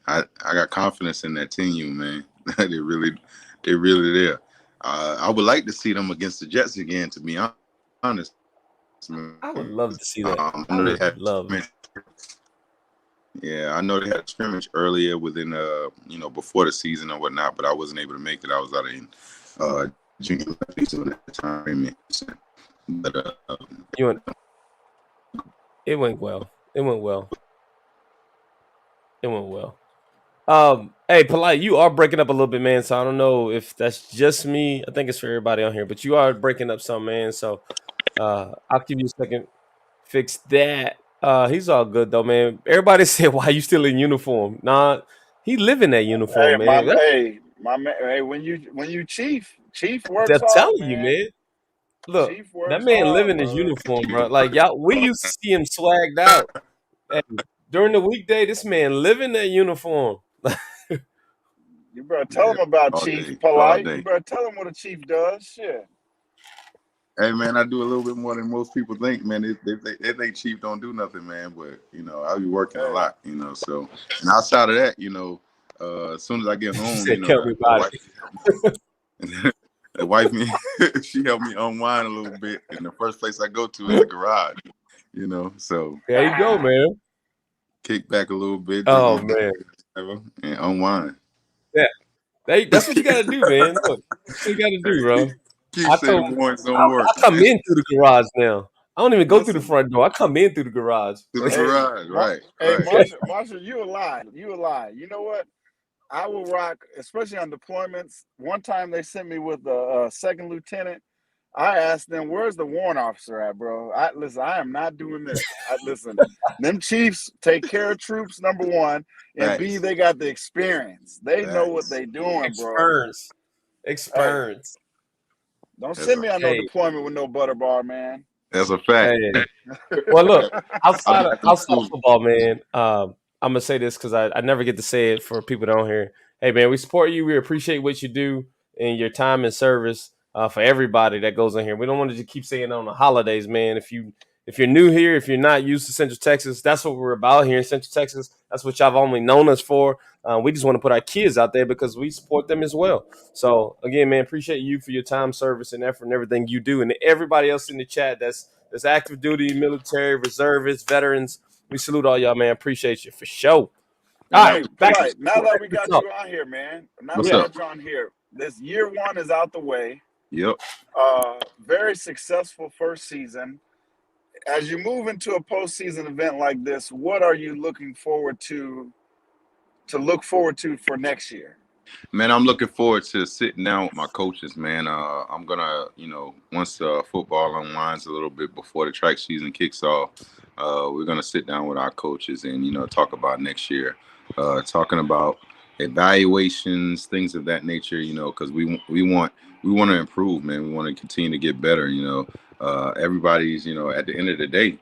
I got confidence in that 10U, man. They're really there. I would like to see them against the Jets again, to be honest. I would love to see that. I I know they would had love. Yeah, I know they had a scrimmage earlier within before the season or whatnot, but I wasn't able to make it. I was out in junior season at the time. But It went well. It went well. It went well. Hey, Polite, you are breaking up a little bit, man. So I don't know if that's just me. I think it's for everybody on here, but you are breaking up some, man. So I'll give you a second. Fix that. He's all good though, man. Everybody said, "Why you still in uniform?" Nah, he live in that uniform, man. My man. Hey, when you chief works That's hard, telling you, man. man. Look, Chief that works man live hard, in his bro. uniform, bro. Like y'all, we used to see him swagged out. Hey, during the weekday, this man live in that uniform. You better tell him about all Chief day, all Polite. You day. better tell him what a chief does. Shit. Hey, man, I do a little bit more than most people think, man. They think Chief don't do nothing, man. But I be working a Hey, lot, So, and outside of that, as soon as I get He home, said, "Tell me the about wife, the wife, she helped me unwind a little bit. And the first place I go to is the garage, So it." There you go, man. kick back a little bit, drink Oh my man, whatever, and unwind. yeah. That's what you got to do, man. Look, that's what you got to do, bro. Keep I saying told the boys I, don't work, I come man. in through the garage now. I don't even go through the Listen, front door. I come in through the garage. to the hey, garage, right, hey, right. Marshall, you a lie. You a lie. You know what? I will rock, especially on deployments. One time they sent me with a second lieutenant. I asked them, "Where's the warrant officer at, bro?" Listen. I am not doing this. Listen. Them chiefs take care of troops. Number one, and B, Facts, they got the experience. They know what facts. they doing, bro. Experience. Hey, Experience. don't That's send a me on no Hey, deployment with no butter bar, man. that's a fact. hey. Well, look, I'll outside be of acting cool. football, man. I'm gonna say this because I never get to say it for people down here. Hey, man, we support you. We appreciate what you do and your time and service for everybody that goes in here. We don't want to just keep saying it on the holidays, man. If you're new here, if you're not used to Central Texas, that's what we're about here in Central Texas. That's what y'all have only known us for. We just want to put our kids out there because we support them as well. So again, man, appreciate you for your time, service, and effort and everything you do, and everybody else in the chat that's active duty, military, reservists, veterans. We salute all y'all, man. Appreciate you for sure. And All right, hey, back Polite, now that we to got talk. you on here, man. Now we What's Yeah. up? got you on here. This year one is out the way. Yep. Very successful first season. As you move into a postseason event like this, what are you looking forward look forward to for next year? Man, I'm looking forward to sitting down with my coaches, man. I'm gonna, once football unwinds a little bit before the track season kicks off, we're gonna sit down with our coaches and talk about next year, talking about evaluations, things of that nature. Because we want to improve, man. We want to continue to get better. Everybody's, at the end of the day,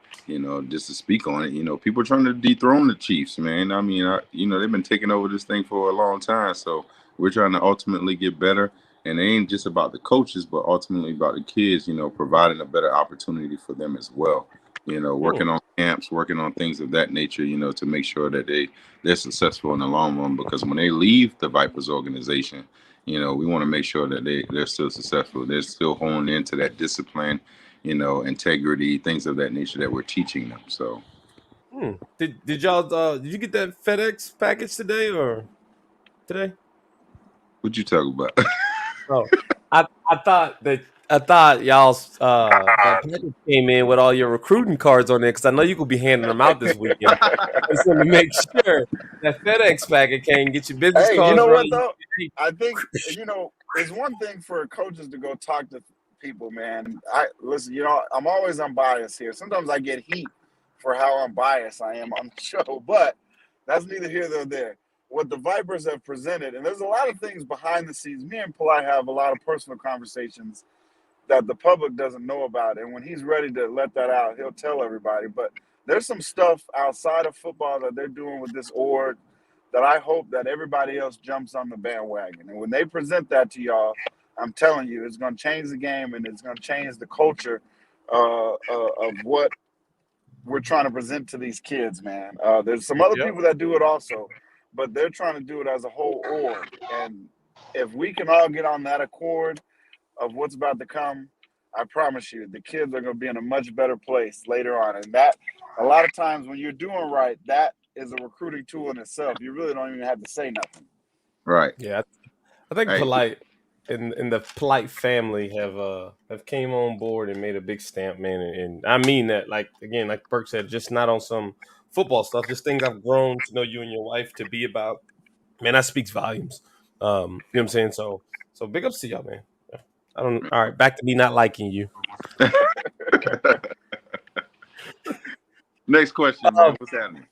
just to speak on it, people are trying to dethrone the Chiefs, man. I mean, they've been taking over this thing for a long time, so we're trying to ultimately get better And it ain't just about the coaches, but ultimately about the kids, providing a better opportunity for them as well. Working on camps, working on things of that nature, to make sure that they're successful in the long run. Because when they leave the Vipers organization, we want to make sure that they're still successful. They're still honing into that discipline, integrity, things of that nature that we're teaching them. So, Did y'all did you get that FedEx package today or today? what you talk about? Oh, I thought y'all's that package came in with all your recruiting cards on there because I know you could be handing them out this weekend. I just want to make sure that FedEx packet came, get your business Hey, you cards know what ready. though? I think it's one thing for coaches to go talk to people, man. I listen. I'm always unbiased here. Sometimes I get heat for how unbiased I am on the show, but that's neither here nor there. What the Vipers have presented, and there's a lot of things behind the scenes. Me and Ply have a lot of personal conversations that the public doesn't know about. And when he's ready to let that out, he'll tell everybody. But there's some stuff outside of football that they're doing with this org that I hope that everybody else jumps on the bandwagon. And when they present that to y'all, I'm telling you, it's going to change the game and it's going to change the culture of what we're trying to present to these kids, man. There's some other Yep. people that do it also, but they're trying to do it as a whole org. And if we can all get on that accord of what's about to come, I promise you, the kids are going to be in a much better place later on. And that, a lot of times when you're doing right, that is a recruiting tool in itself. You really don't even have to say nothing. Right. Yeah, I think Hey, Polite and the Polite family have came on board and made a big stamp, man. And I mean that, like again, like Burke said, just not on some football stuff, just things I've grown to know you and your wife to be about. Man, that speaks volumes. You know what I'm saying? So big ups to y'all, man. I don't. All right, back to me not liking you. next question, man. What's happening?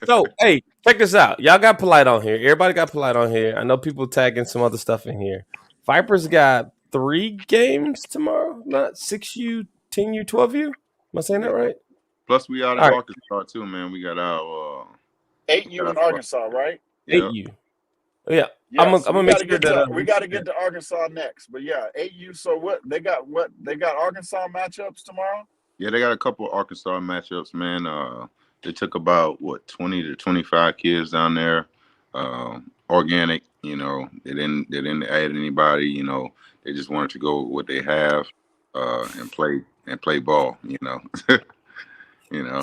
So, hey, check this out. Y'all got Polite on here. Everybody got Polite on here. I know people tagging some other stuff in here. Vipers got 3 games tomorrow, not 6U, 10U, 12U. Am I saying that right? Plus, we out in All right, Arkansas too, man. We got our 8U in Arkansas, right? yeah. 8U. Oh, yeah, I'm Yes, gonna we make got to sure get that to Arkansas next. But yeah, 8U. So what they got Arkansas matchups tomorrow. Yeah, they got a couple of Arkansas matchups, man. They took about 20 to 25 kids down there. Organic, they didn't add anybody. They just wanted to go with what they have, and play ball. You know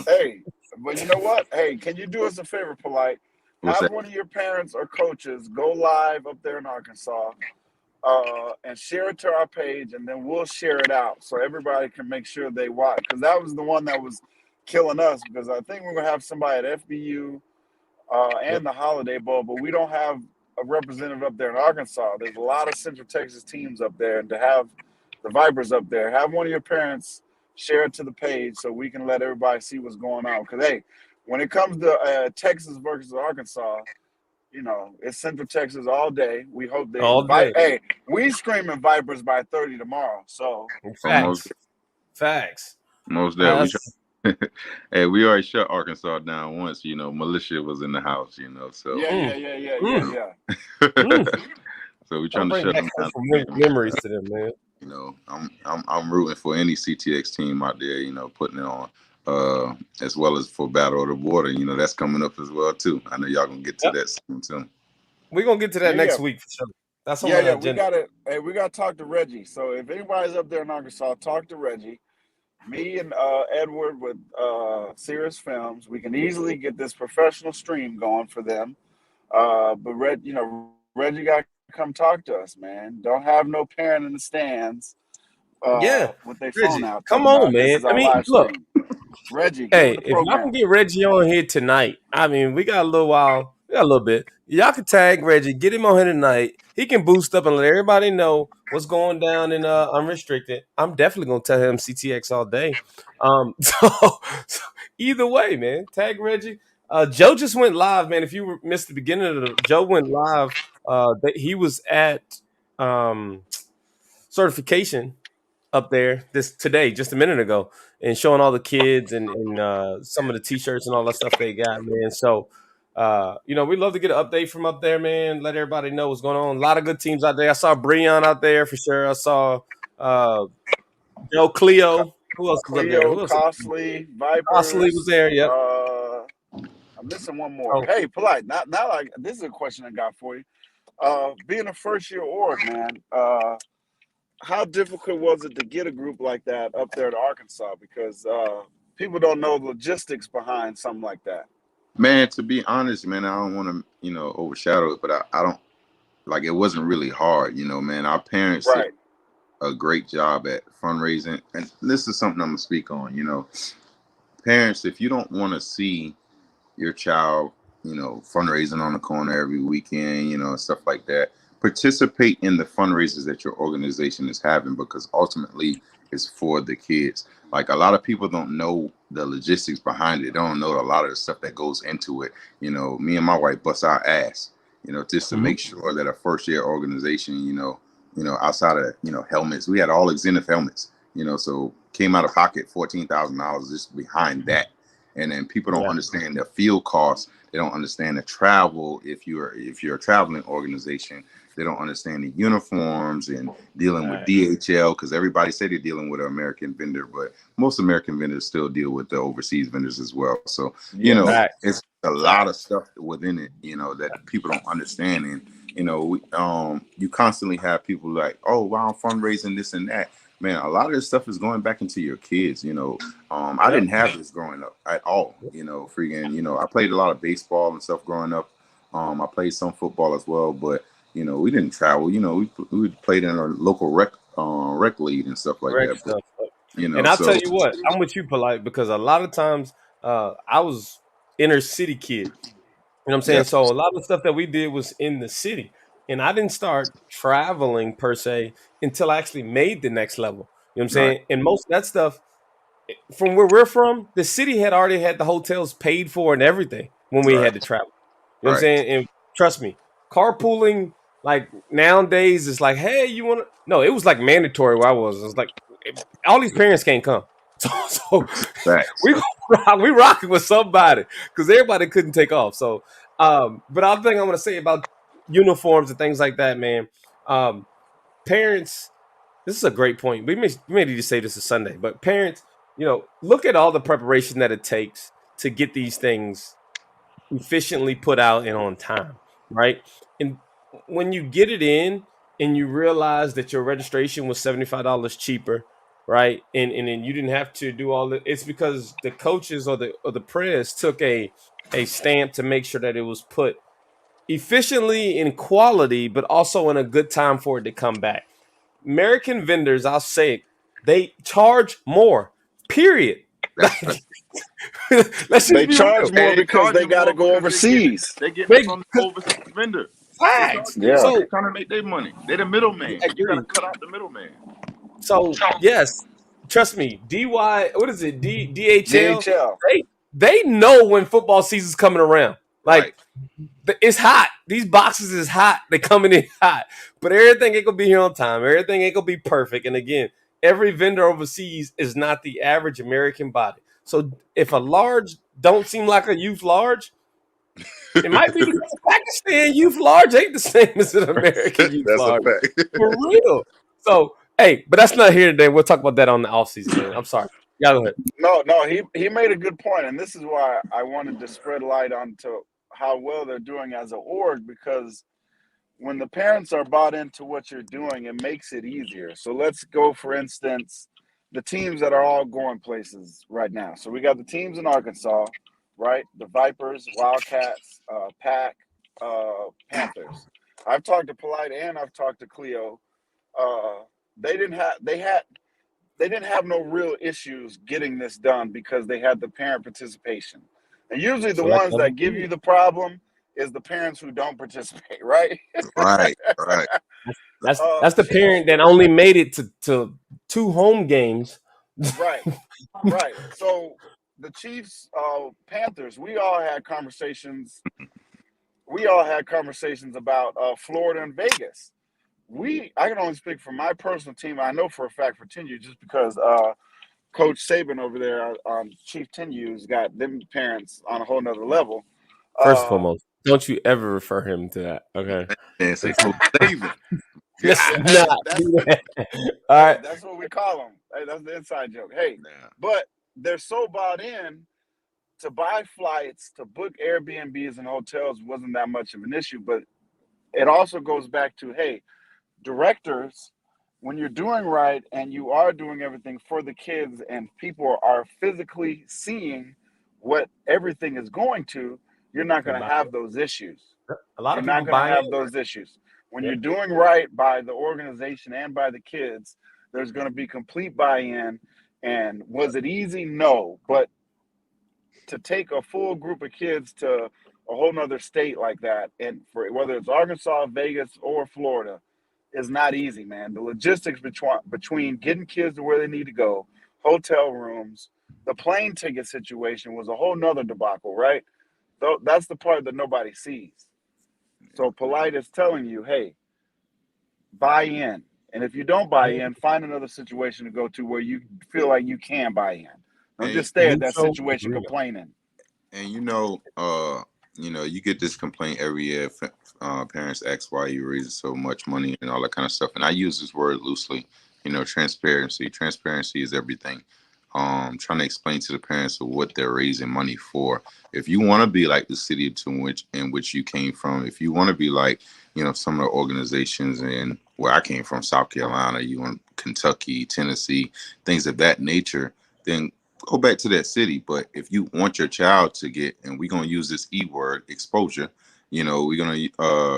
Hey, but you know what? Hey, can you do us a favor, Polite? what's Have that? one of your parents or coaches go live up there in Arkansas, and share it to our page, and then we'll share it out so everybody can make sure they watch. Because that was the one that was killing us. Because I think we're gonna have somebody at FBU Yep. and the Holiday Bowl, but we don't have a representative up there in Arkansas. There's a lot of Central Texas teams up there, and to have the Vipers up there, have one of your parents share it to the page so we can let everybody see what's going on. Because hey, when it comes to Texas versus Arkansas, it's Central Texas all day. We hope they All day. Hey, we screaming Vipers by 30 tomorrow. So Almost, Facts. most there. That's Hey, we already shut Arkansas down once. Militia was in the house. So yeah, mm, yeah, yeah, yeah, yeah, mm, yeah. mm. so we're Don't trying to bring shut back them down. some memories to them, man. I'm rooting for any CTX team out there. Putting it on, as well as for Battle of the Border. That's coming up as well too. I know y'all gonna get to Yep. that soon too. We're gonna get to that Yeah, yeah. next week for sure. That's on Yeah, the yeah, agenda. we gotta talk to Reggie. So if anybody's up there in Arkansas, talk to Reggie. Me and Edward with Sirius Films, we can easily get this professional stream going for them. But Reggie got to come talk to us, man. Don't have no parent in the stands Yeah. with their phone Reggie, out come talking on, about this man. is I our mean, live look, stream. Reggie, get hey, with the if y'all can program. get Reggie on here tonight, I mean, we got a little while, we got a little bit. Y'all can tag Reggie, get him on here tonight. He can boost up and let everybody know what's going down in Unrestricted. I'm definitely gonna tell him CTX all day. So either way, man, tag Reggie. Joe just went live, man. If you missed the beginning of Joe went live. He was at um, certification up there this today, just a minute ago, and showing all the kids and some of the t-shirts and all that stuff they got, man. So We'd love to get an update from up there, man. Let everybody know what's going on. A lot of good teams out there. I saw Breon out there for sure. I saw Joe Cleo. Who else was up there? Cleo, Who else? Costly, Osley was Vipers. there. Yep. I'm missing one more. So, Hey, Polite. Now, like this is a question I got for you. Being a first year org, man. How difficult was it to get a group like that up there to Arkansas? Because people don't know the logistics behind something like that. Man, to be honest, man, I don't want to, overshadow it, but I don't like it wasn't really hard, man. Our parents did Right. a great job at fundraising. And this is something I'm gonna speak on, parents, if you don't want to see your child, fundraising on the corner every weekend, stuff like that, participate in the fundraisers that your organization is having, because ultimately it's for the kids. Like, a lot of people don't know the logistics behind it. They don't know a lot of the stuff that goes into it. Me and my wife bust our ass, just to make sure that a first year organization, outside of, helmets, we had all Xenith helmets, so came out of pocket $14,000 just behind that. And then people don't understand the field costs. They don't understand the travel. If you're a traveling organization, they don't understand the uniforms and dealing with DHL, because everybody say they're dealing with an American vendor, but most American vendors still deal with the overseas vendors as well. So, it's a lot of stuff within it, that people don't understand. And, you constantly have people like, oh, wow, I'm fundraising this and that. Man, a lot of this stuff is going back into your kids, I didn't have this growing up at all, I played a lot of baseball and stuff growing up. I played some football as well, but, we didn't travel, we played in our local rec league and stuff like that. But, and I'll tell you what, I'm with you, Polite, because a lot of times I was inner city kid. You know what I'm saying? Yeah. So a lot of the stuff that we did was in the city. And I didn't start traveling per se until I actually made the next level. You know what I'm saying? Right. And most of that stuff from where we're from, the city had already had the hotels paid for and everything when we had to travel. You know what I'm saying? And trust me, carpooling, like nowadays, is like, hey, you want to? No, it was like mandatory where I was. It was like, all these parents can't come. So we rocking with somebody because everybody couldn't take off. So, but other thing I'm going to say about uniforms and things like that, man, parents, this is a great point. We may need to say this is Sunday, but parents, look at all the preparation that it takes to get these things efficiently put out and on time, right? And when you get it in and you realize that your registration was $75 cheaper, right? And then you didn't have to do all that. It's because the coaches or the press took a stamp to make sure that it was put efficiently in quality, but also in a good time for it to come back. American vendors, I'll say it, they charge more. Period. Let's They just charge be real. more because they got to go overseas. They get it from the overseas vendor. Facts. Yeah. So They're trying to make their money. They're the middleman. You got to cut out the middleman. So yes, trust me. What is it? DHL. DHL. They know when football season's coming around. Like it's hot. These boxes is hot. They coming in hot. But everything ain't gonna be here on time. Everything ain't gonna be perfect. And again, every vendor overseas is not the average American body. So if a large don't seem like a youth large, it might be because Pakistan youth large ain't the same as an American youth That's large. a fact. For real. So, hey, but that's not here today. We'll talk about that on the offseason, man. I'm sorry. Yeah, go ahead. No, he made a good point, and this is why I wanted to spread light onto how well they're doing as an org, because when the parents are bought into what you're doing, it makes it easier. So let's go, for instance, the teams that are all going places right now. So we got the teams in Arkansas, right? The Vipers, Wildcats, Pack, Panthers. I've talked to Polite and I've talked to Cleo. They didn't have no real issues getting this done because they had the parent participation. And usually the ones that give you the problem is the parents who don't participate, right? Right. That's the parent that only made it to 2 home games. Right. So the Chiefs, Panthers, we all had conversations about Florida and Vegas. I can only speak for my personal team. I know for a fact for 10 years, just because Coach Saban over there on Chief 10U's got them parents on a whole nother level. First and foremost, don't you ever refer him to that. Okay. And say Coach David. Let's Hey, not that's do that. All hey, right. that's what we call them. Hey, that's the inside joke. Hey, Nah. but they're so bought in to buy flights, to book Airbnbs and hotels wasn't that much of an issue. But it also goes back to, hey, directors, when you're doing right and you are doing everything for the kids and people are physically seeing what everything is going to, you're not They going to buy have in. those issues. A lot You're of not people going to buy in. have those issues. When Yeah. you're doing right by the organization and by the kids, there's going to be complete buy-in. And was it easy? No. But to take a full group of kids to a whole nother state like that, and for whether it's Arkansas, Vegas, or Florida, is not easy, man. The logistics between getting kids to where they need to go, hotel rooms, the plane ticket situation was a whole nother debacle, right? So that's the part that nobody sees. So Polite is telling you, hey, buy in. And if you don't buy in, find another situation to go to where you feel like you can buy in. Don't just stay at that Mutual situation agreement. complaining. And you get this complaint every year. Parents ask why you raising so much money and all that kind of stuff. And I use this word loosely. Transparency. Transparency is everything. Trying to explain to the parents of what they're raising money for. If you want to be like the city in which you came from, if you want to be like some of the organizations in where I came from, South Carolina, you want Kentucky, Tennessee, things of that nature, then go back to that city. But if you want your child to get, and we're gonna use this word, exposure, we're gonna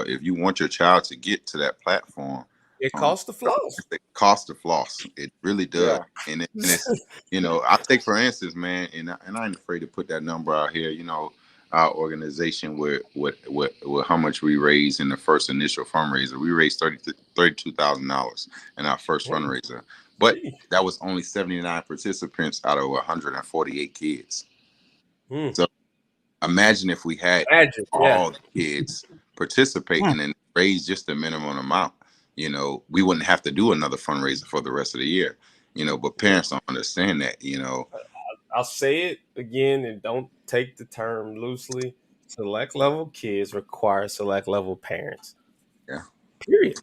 if you want your child to get to that platform, It costs the floss. it costs the floss. It really does. Yeah. And it's I take for instance, man, and I ain't afraid to put that number out here. Our organization with how much we raised in the first initial fundraiser. We raised $32,000 in our first fundraiser, but that was only 79 participants out of 148 kids. So imagine if we had all the kids participating and raise just the minimum amount. We wouldn't have to do another fundraiser for the rest of the year. But parents don't understand that. I'll say it again and don't take the term loosely. Select level kids require select level parents. Yeah. Period.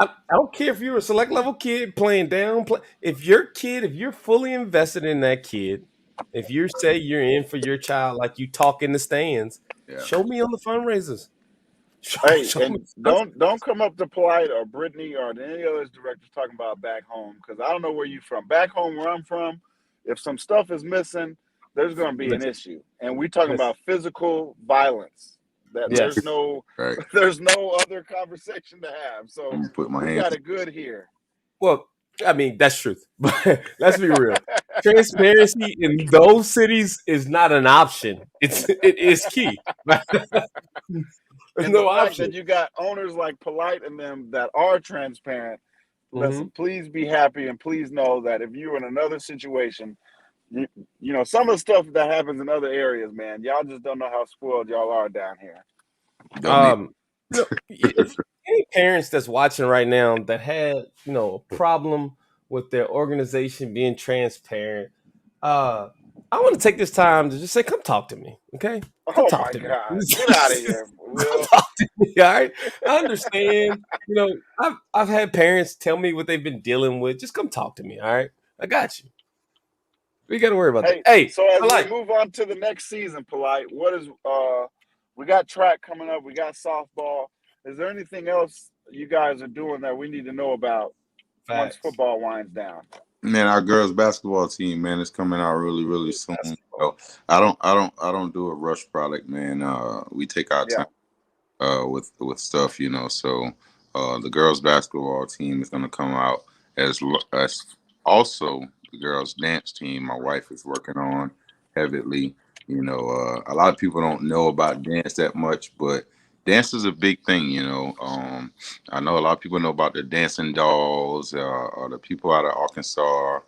I don't care if you're a select level kid playing down. If you're fully invested in that kid, if you say you're in for your child, like you talk in the stands, show me on the fundraisers. Hey, and don't come up to Polite or Brittany or any other directors talking about back home, because I don't know where you're from. Back home where I'm from, if some stuff is missing, there's going to be an issue, and we're talking about physical violence. There's no other conversation to have. So we got it good here. Well, I mean that's truth, but let's be real. Transparency in those cities is not an option. It is key. There's and no the fact option. that you got owners like Polite and them that are transparent, listen, please be happy and please know that if you're in another situation, some of the stuff that happens in other areas, man, y'all just don't know how spoiled y'all are down here. If any parents that's watching right now that had a problem with their organization being transparent, I want to take this time to just say, come talk to me, okay? Come talk to me. Get out of here, Will. Come talk to me, all right? I understand. I've had parents tell me what they've been dealing with. Just come talk to me, all right? I got you. We got to worry about that. Hey, so as we move on to the next season, Polite, what is we got track coming up, we got softball. Is there anything else you guys are doing that we need to know about once football winds down? Man, our girls basketball team, man, is coming out really, really soon. So I don't do a rush product, man. We take our time with stuff, So the girls basketball team is gonna come out as also the girls dance team. My wife is working on heavily. A lot of people don't know about dance that much, but dance is a big thing. I know a lot of people know about the dancing dolls or the people out of Arkansas.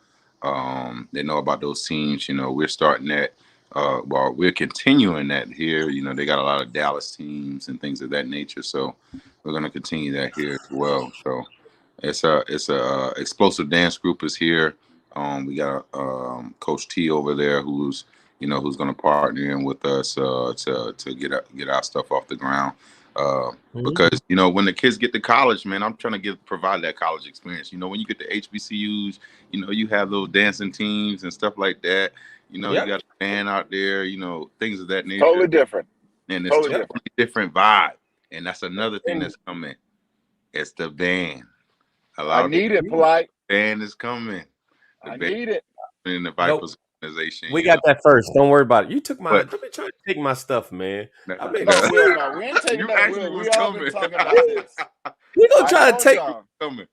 They know about those teams. We're starting that. We're continuing that here. They got a lot of Dallas teams and things of that nature. So we're going to continue that here as well. So it's a explosive dance group is here. We got Coach T over there who's who's going to partner in with us to get our stuff off the ground. Because when the kids get to college, man, I'm trying to provide that college experience. When you get to HBCUs, you have those dancing teams and stuff like that. You got a band out there, things of that nature. Totally different. And it's totally different vibe. And that's another thing that's coming. It's the band. I need it, Polite. Band is coming. I need it. In the Vipers organization. We got that first. Don't worry about it. You took my. I've been trying to take my stuff, man. We ain't taking that. We all been talking about this. You gonna try to take coming.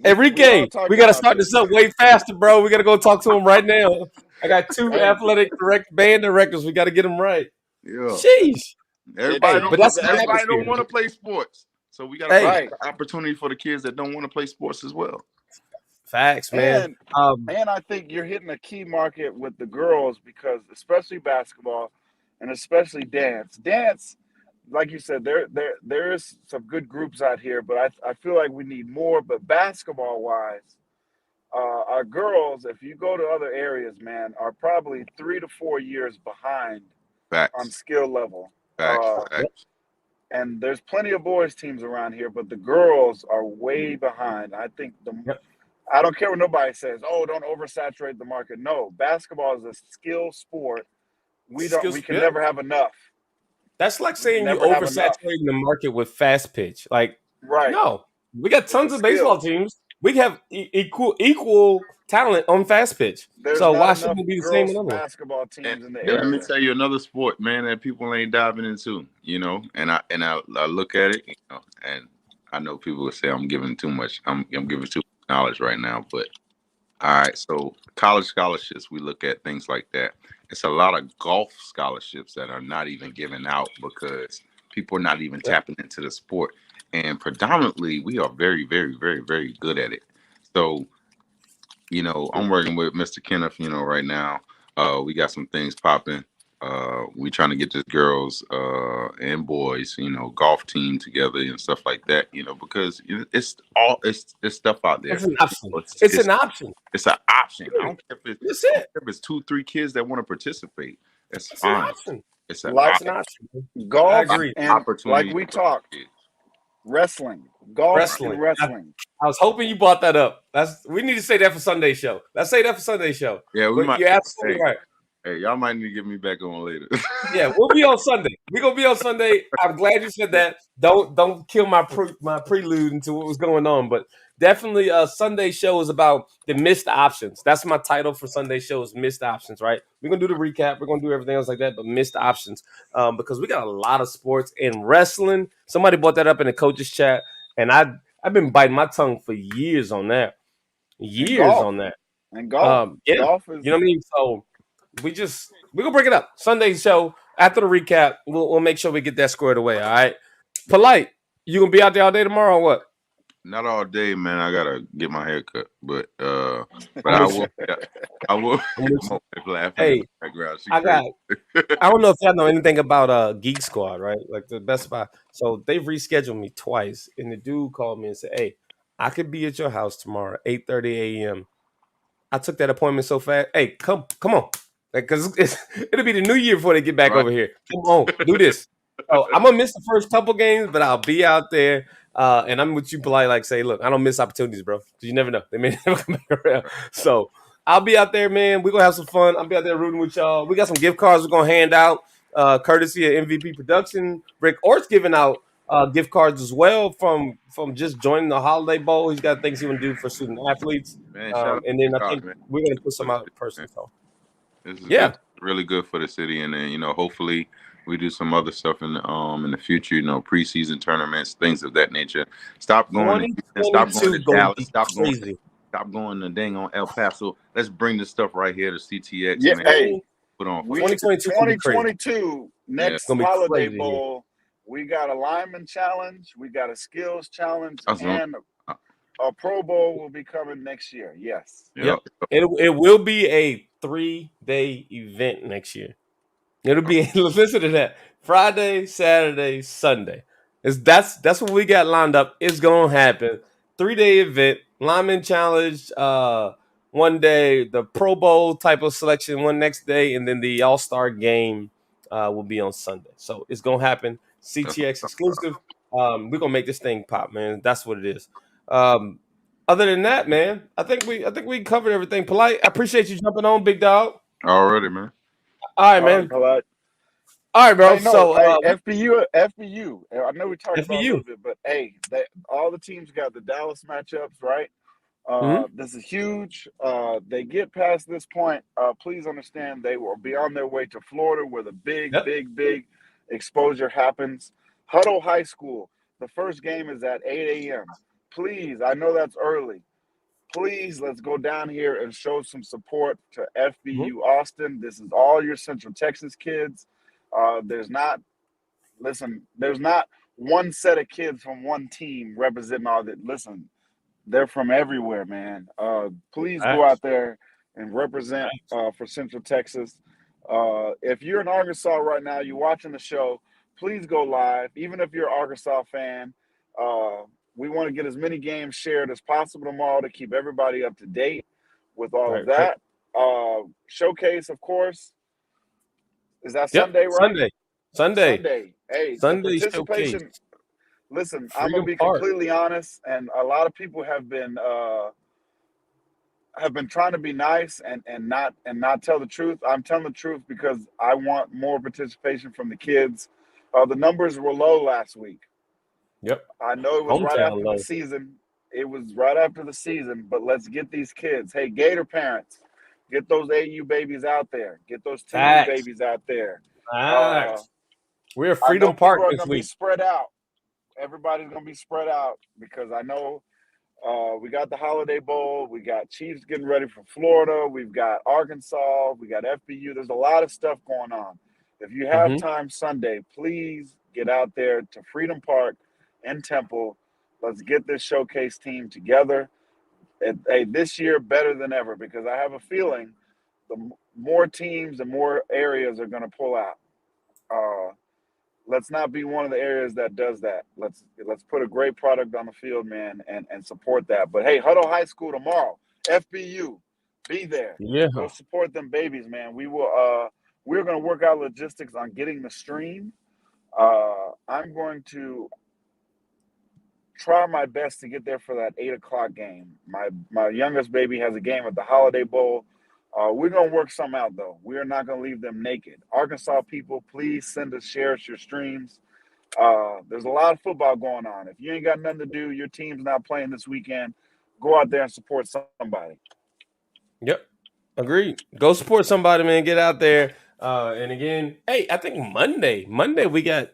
Enrique, we got to start this up way faster, bro. We got to go talk to him right now. I got 2 athletic band directors. We got to get them right. Yeah. Sheesh. Everybody don't want to play sports. So we got an opportunity for the kids that don't want to play sports as well. Facts, man. And I think you're hitting a key market with the girls because especially basketball and especially dance. Dance, like you said, there is some good groups out here, but I feel like we need more. But basketball-wise, our girls, if you go to other areas, man, are probably 3 to 4 years behind on skill level. Facts. And there's plenty of boys teams around here, but the girls are way behind. I think I don't care what nobody says. Oh, don't oversaturate the market. No, basketball is a skill sport. We can never have enough. That's like saying you oversaturating the market with fast pitch. Like, no, we got tons of baseball teams. We have equal talent on fast pitch. So why shouldn't it be the same in other basketball teams in the area? Let me tell you another sport, man, that people ain't diving into. And I look at it, and I know people will say I'm giving too much. I'm giving too much knowledge right now, but all right. So college scholarships, we look at things like that. It's a lot of golf scholarships that are not even given out because people are not even tapping into the sport. And predominantly, we are very, very, very, very good at it. So, I'm working with Mr. Kenneth, right now. We got some things popping. We trying to get the girls and boys, golf team together and stuff like that, because it's stuff out there. It's an option. It's an option. It's an option. I don't care if it's 2-3 kids that want to participate. It's fine. An option. It's an option. Golf, I agree. And like we talked, wrestling, golf, and wrestling. I was hoping you brought that up. We need to say that for Sunday show. Let's say that for Sunday show. Yeah, we might. You're absolutely right. Hey, y'all might need to get me back on later. Yeah, we'll be on Sunday. We're gonna be on Sunday. I'm glad you said that. Don't kill my prelude into what was going on, but definitely Sunday show is about the missed options. That's my title for Sunday show is missed options, right? We're gonna do the recap, we're gonna do everything else like that, but missed options. Because we got a lot of sports and wrestling. Somebody brought that up in the coaches chat, and I've been biting my tongue for years on that. And golf. Golf is, you know what I mean? So we're gonna break it up. Sunday show after the recap, we'll make sure we get that squared away. All right. Polite, you gonna be out there all day tomorrow or what? Not all day, man. I gotta get my hair cut, but I will. Hey, I don't know if y'all know anything about Geek Squad, right? Like the Best Buy. So they've rescheduled me twice, and the dude called me and said, "Hey, I could be at your house tomorrow, 8:30 a.m." I took that appointment so fast. Hey, come on. Because it'll be the new year before they get back over here. Come on, do this. So I'm going to miss the first couple games, but I'll be out there. And I'm with you, Polite, like say, look, I don't miss opportunities, bro. You never know. They may never come back around. So I'll be out there, man. We're going to have some fun. I'll be out there rooting with y'all. We got some gift cards we're going to hand out, courtesy of MVP Production. Rick Ort's giving out gift cards as well from just joining the Holiday Bowl. He's got things he want to do for student athletes. Man, and then I think we're going to put some out in person. So. This is really good for the city, and then hopefully we do some other stuff in the future. Preseason tournaments, things of that nature. Stop going to Dallas. Stop going to dang on El Paso. Let's bring this stuff right here to CTX. Yeah, man. hey, put on 2022 next Holiday Bowl. We got a lineman challenge. We got a skills challenge, and a Pro Bowl will be coming next year. Yes. Yep. It will be a 3-day event next year. It'll be listen to that. Friday, Saturday, Sunday. That's what we got lined up. It's gonna happen. 3-day event, lineman challenge. One one day, the Pro Bowl type of selection one next day, and then the All-Star game will be on Sunday. So it's gonna happen. CTX exclusive. We're gonna make this thing pop, man. That's what it is. Other than that, man, I think we covered everything. Polite. I appreciate you jumping on, big dog. Already, man. All right, All right, man. Polite. All right, bro. Hey, no, So hey, FBU. I know we talked about it a FBU. little bit, but hey, all the teams got the Dallas matchups, right? Mm-hmm. This is huge. They get past this point. Please understand they will be on their way to Florida where the Yep. big exposure happens. Huddle High School. The first game is at 8 a.m. Please, I know that's early. Please, let's go down here and show some support to Mm-hmm. FBU Austin. This is all your Central Texas kids. There's not one set of kids from one team representing all that. Listen, they're from everywhere, man. Please go out there and represent for Central Texas. If you're in Arkansas right now, you're watching the show, please go live. Even if you're an Arkansas fan, we want to get as many games shared as possible tomorrow to keep everybody up to date with all of Right. that. Showcase, of course. Is that Yep. Sunday, right? Sunday. Hey, the Sunday showcase. participation. Listen, I'm Freedom gonna be Park. completely honest, and a lot of people have been trying to be nice and not tell the truth. I'm telling the truth because I want more participation from the kids. The numbers were low last week. Yep. I know it was right Hometown after low. the season. It was right after the season, but let's get these kids. Hey, Gator parents, get those AU babies out there. Get those TU Facts. babies out there. We're I know Freedom Park people are this going to be week. spread out. Everybody's going to be spread out because I know we got the Holiday Bowl. We got Chiefs getting ready for Florida. We've got Arkansas. We got FBU. There's a lot of stuff going on. If you have time Sunday, please get out there to Freedom Park and Temple. Let's get this showcase team together. And, hey, this year better than ever because I have a feeling the more teams and more areas are going to pull out. Let's not be one of the areas that does that. Let's put a great product on the field, man, and support that. But hey, Huddle High School tomorrow, FBU, be there. Yeah. Go support them babies, man. We're gonna work out logistics on getting the stream. I'm going to try my best to get there for that 8 o'clock game. My youngest baby has a game at the Holiday Bowl. We're going to work some out, though. We are not going to leave them naked. Arkansas people, please send us, share us your streams. There's a lot of football going on. If you ain't got nothing to do, your team's not playing this weekend, go out there and support somebody. Yep. Agreed. Go support somebody, man. Get out there. And again, hey, I think Monday we got.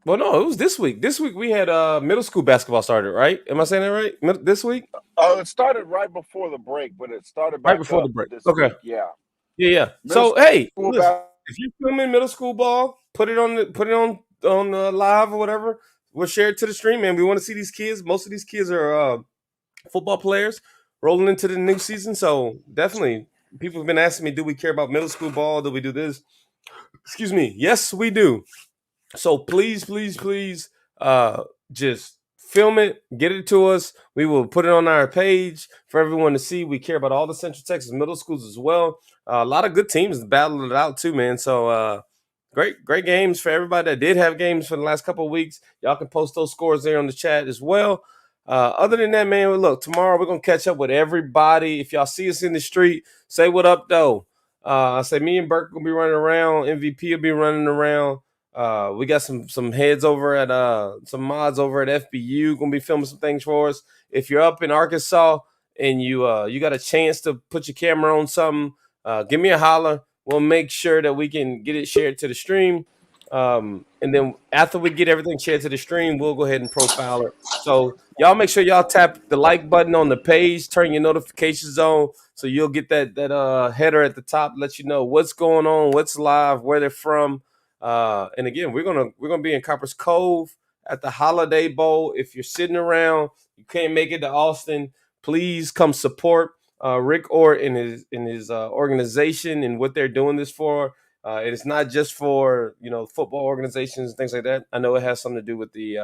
Well, no, it was this week. This week we had middle school basketball started, right? Am I saying that right? This week? It started right before the break, but it started back Right before up the break. this Okay. week. Yeah. Yeah. So hey, listen, if you're filming middle school ball, put it on live or whatever. We'll share it to the stream, man. We want to see these kids. Most of these kids are football players rolling into the new season. So definitely, people have been asking me, do we care about middle school ball? Do we do this? Excuse me. Yes, we do. So please, just film it, get it to us. We will put it on our page for everyone to see. We care about all the Central Texas middle schools as well. A lot of good teams battled it out too, man. So great games for everybody that did have games for the last couple of weeks. Y'all can post those scores there on the chat as well. Other than that, man, look, tomorrow we're gonna catch up with everybody. If y'all see us in the street, say what up, though. I say me and Burke will be running around. MVP will be running around. We got some heads over at some mods over at FBU gonna be filming some things for us. If you're up in Arkansas and you got a chance to put your camera on something, give me a holler. We'll make sure that we can get it shared to the stream. And then after we get everything shared to the stream, we'll go ahead and profile it. So y'all make sure y'all tap the like button on the page, turn your notifications on, so you'll get that header at the top, let you know what's going on, what's live, where they're from. And again, we're gonna be in Copper's Cove at the Holiday Bowl. If you're sitting around, you can't make it to Austin, please come support Rick Orr in his organization and what they're doing this for. It's not just for football organizations and things like that. I know it has something to do with the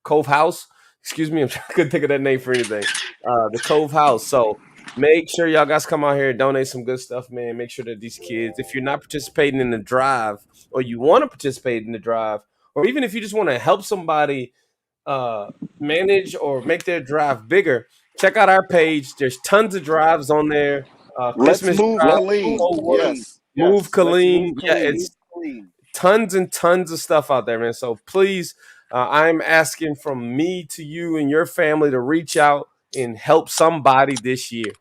Cove House. excuse me, I couldn't think of that name for anything. The Cove House. So make sure y'all guys come out here and donate some good stuff, man. Make sure that these kids, if you're not participating in the drive or you want to participate in the drive, or even if you just want to help somebody uh, manage or make their drive bigger, check out our page. There's tons of drives on there. Let's Christmas move drive, Colleen. Yes, Move yes. Let's move Colleen. Yeah, Colleen. it's tons and tons of stuff out there, man. So please, I'm asking from me to you and your family to reach out and help somebody this year.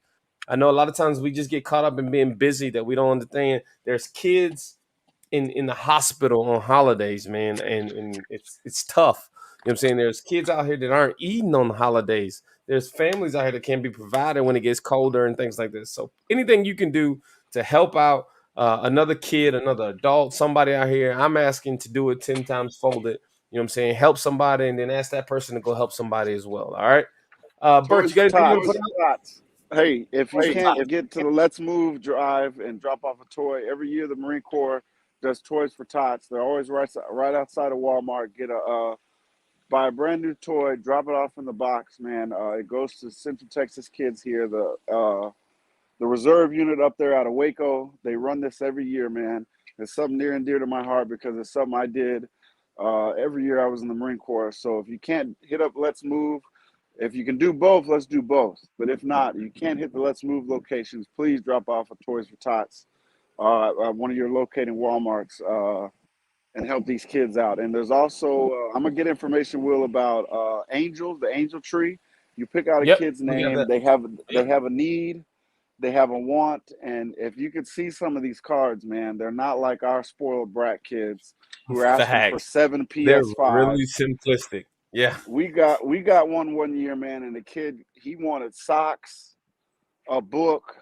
I know a lot of times we just get caught up in being busy that we don't understand. There's kids in the hospital on holidays, man, and it's tough. You know what I'm saying? There's kids out here that aren't eating on the holidays. There's families out here that can't be provided when it gets colder and things like this. So anything you can do to help out another kid, another adult, somebody out here, I'm asking to do it 10 times folded. You know what I'm saying? Help somebody and then ask that person to go help somebody as well. All right. Bert, Toys you got for anything you want to put Tots. Hey, if you out? can't get to the Let's Move drive and drop off a toy, every year the Marine Corps does Toys for Tots. They're always right outside of Walmart. Get a buy a brand new toy, drop it off in the box, man. It goes to Central Texas kids here. The reserve unit up there out of Waco. They run this every year, man. It's something near and dear to my heart because it's something I did every year I was in the Marine Corps. So if you can't hit up Let's Move, if you can do both, let's do both. But if not, you can't hit the Let's Move locations, please drop off a Toys for Tots, one of your locating Walmarts, and help these kids out. And there's also, I'm going to get information, Will, about Angels, the Angel Tree. You pick out a Yep. kid's We got name. that. They have a need. They have a want. And if you could see some of these cards, man, they're not like our spoiled brat kids who are asking for Facts. 7 They're PS5s. really simplistic. Yeah. We got one year, man, and the kid, he wanted socks, a book,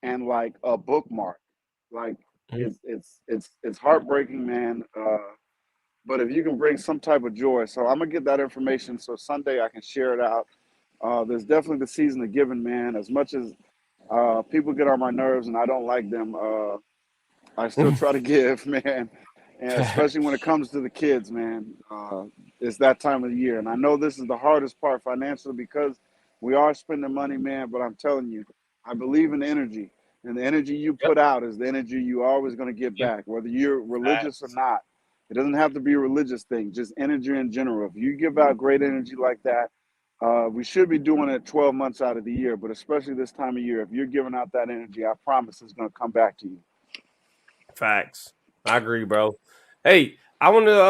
and like a bookmark. Like it's heartbreaking, man. But if you can bring some type of joy, so I'm gonna get that information so Sunday I can share it out. There's definitely the season of giving, man. As much as people get on my nerves and I don't like them, I still try to give, man. And especially when it comes to the kids, man, it's that time of the year. And I know this is the hardest part financially because we are spending money, man. But I'm telling you, I believe in energy. And the energy you Yep. put out is the energy you're always going to get Yep. back, whether you're religious or Facts. not. It doesn't have to be a religious thing, just energy in general. If you give out great energy like that, we should be doing it 12 months out of the year, but especially this time of year, if you're giving out that energy, I promise it's going to come back to you. Facts. I agree, bro. Hey, I want to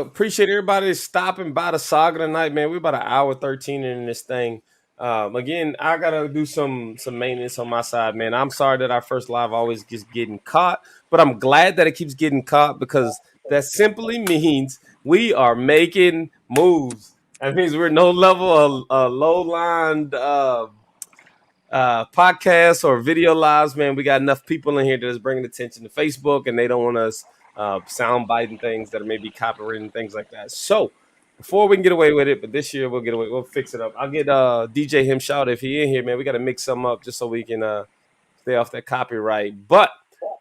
appreciate everybody stopping by the saga tonight, man. We're about an hour 13 in this thing. Again, I gotta do some maintenance on my side, man. I'm sorry that our first live always gets getting caught, but I'm glad that it keeps getting caught because that simply means we are making moves. That means we're no level of low lined podcasts or video lives, man. We got enough people in here that is bringing attention to Facebook, and they don't want us sound biting things that are maybe copyrighted things like that. So before we can get away with it, but this year we'll get away. We'll fix it up. I'll get DJ him shout if he in here, man. We got to mix some up just so we can stay off that copyright. But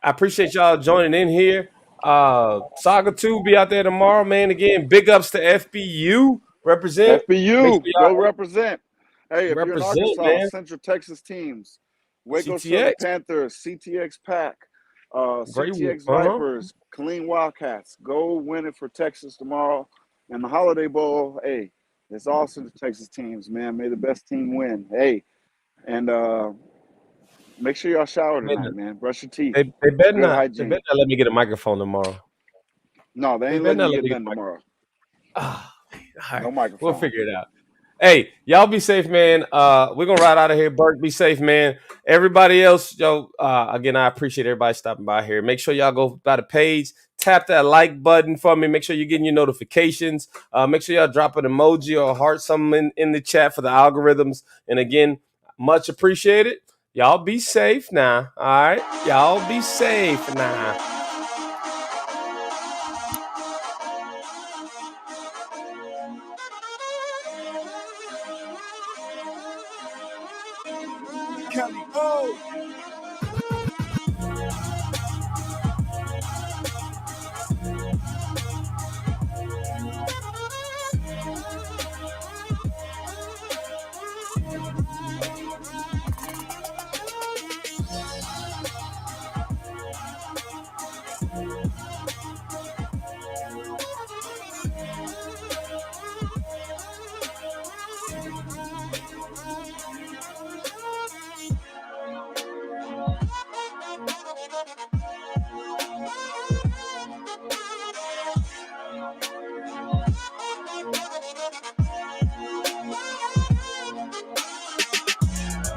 I appreciate y'all joining in here. Saga 2 be out there tomorrow, man. Again, big ups to FBU. Represent. Make sure FBU, y'all go represent. Hey, if you're in represent, Arkansas, man. Central Texas teams, Waco Southern CTX. Panthers, CTX Pack, Great. CTX Vipers, Clean Wildcats, go win it for Texas tomorrow. And the Holiday Bowl, hey, it's all Central Texas teams, man. May the best team win. Hey, and make sure y'all shower tonight, man. Brush your teeth. They better Good not. They hygiene. better not let me get a microphone tomorrow. No, they They ain't better letting not you let get me get a nothing tomorrow. microphone. All No right, microphone. we'll figure it out. Hey, y'all be safe, man. We're gonna ride out of here. Bert, be safe, man. Everybody else, yo. Again, I appreciate everybody stopping by here. Make sure y'all go by the page, tap that like button for me. Make sure you're getting your notifications. Make sure y'all drop an emoji or a heart something in the chat for the algorithms. And again, much appreciated. Y'all be safe now. All right, y'all be safe now. Kelly, oh!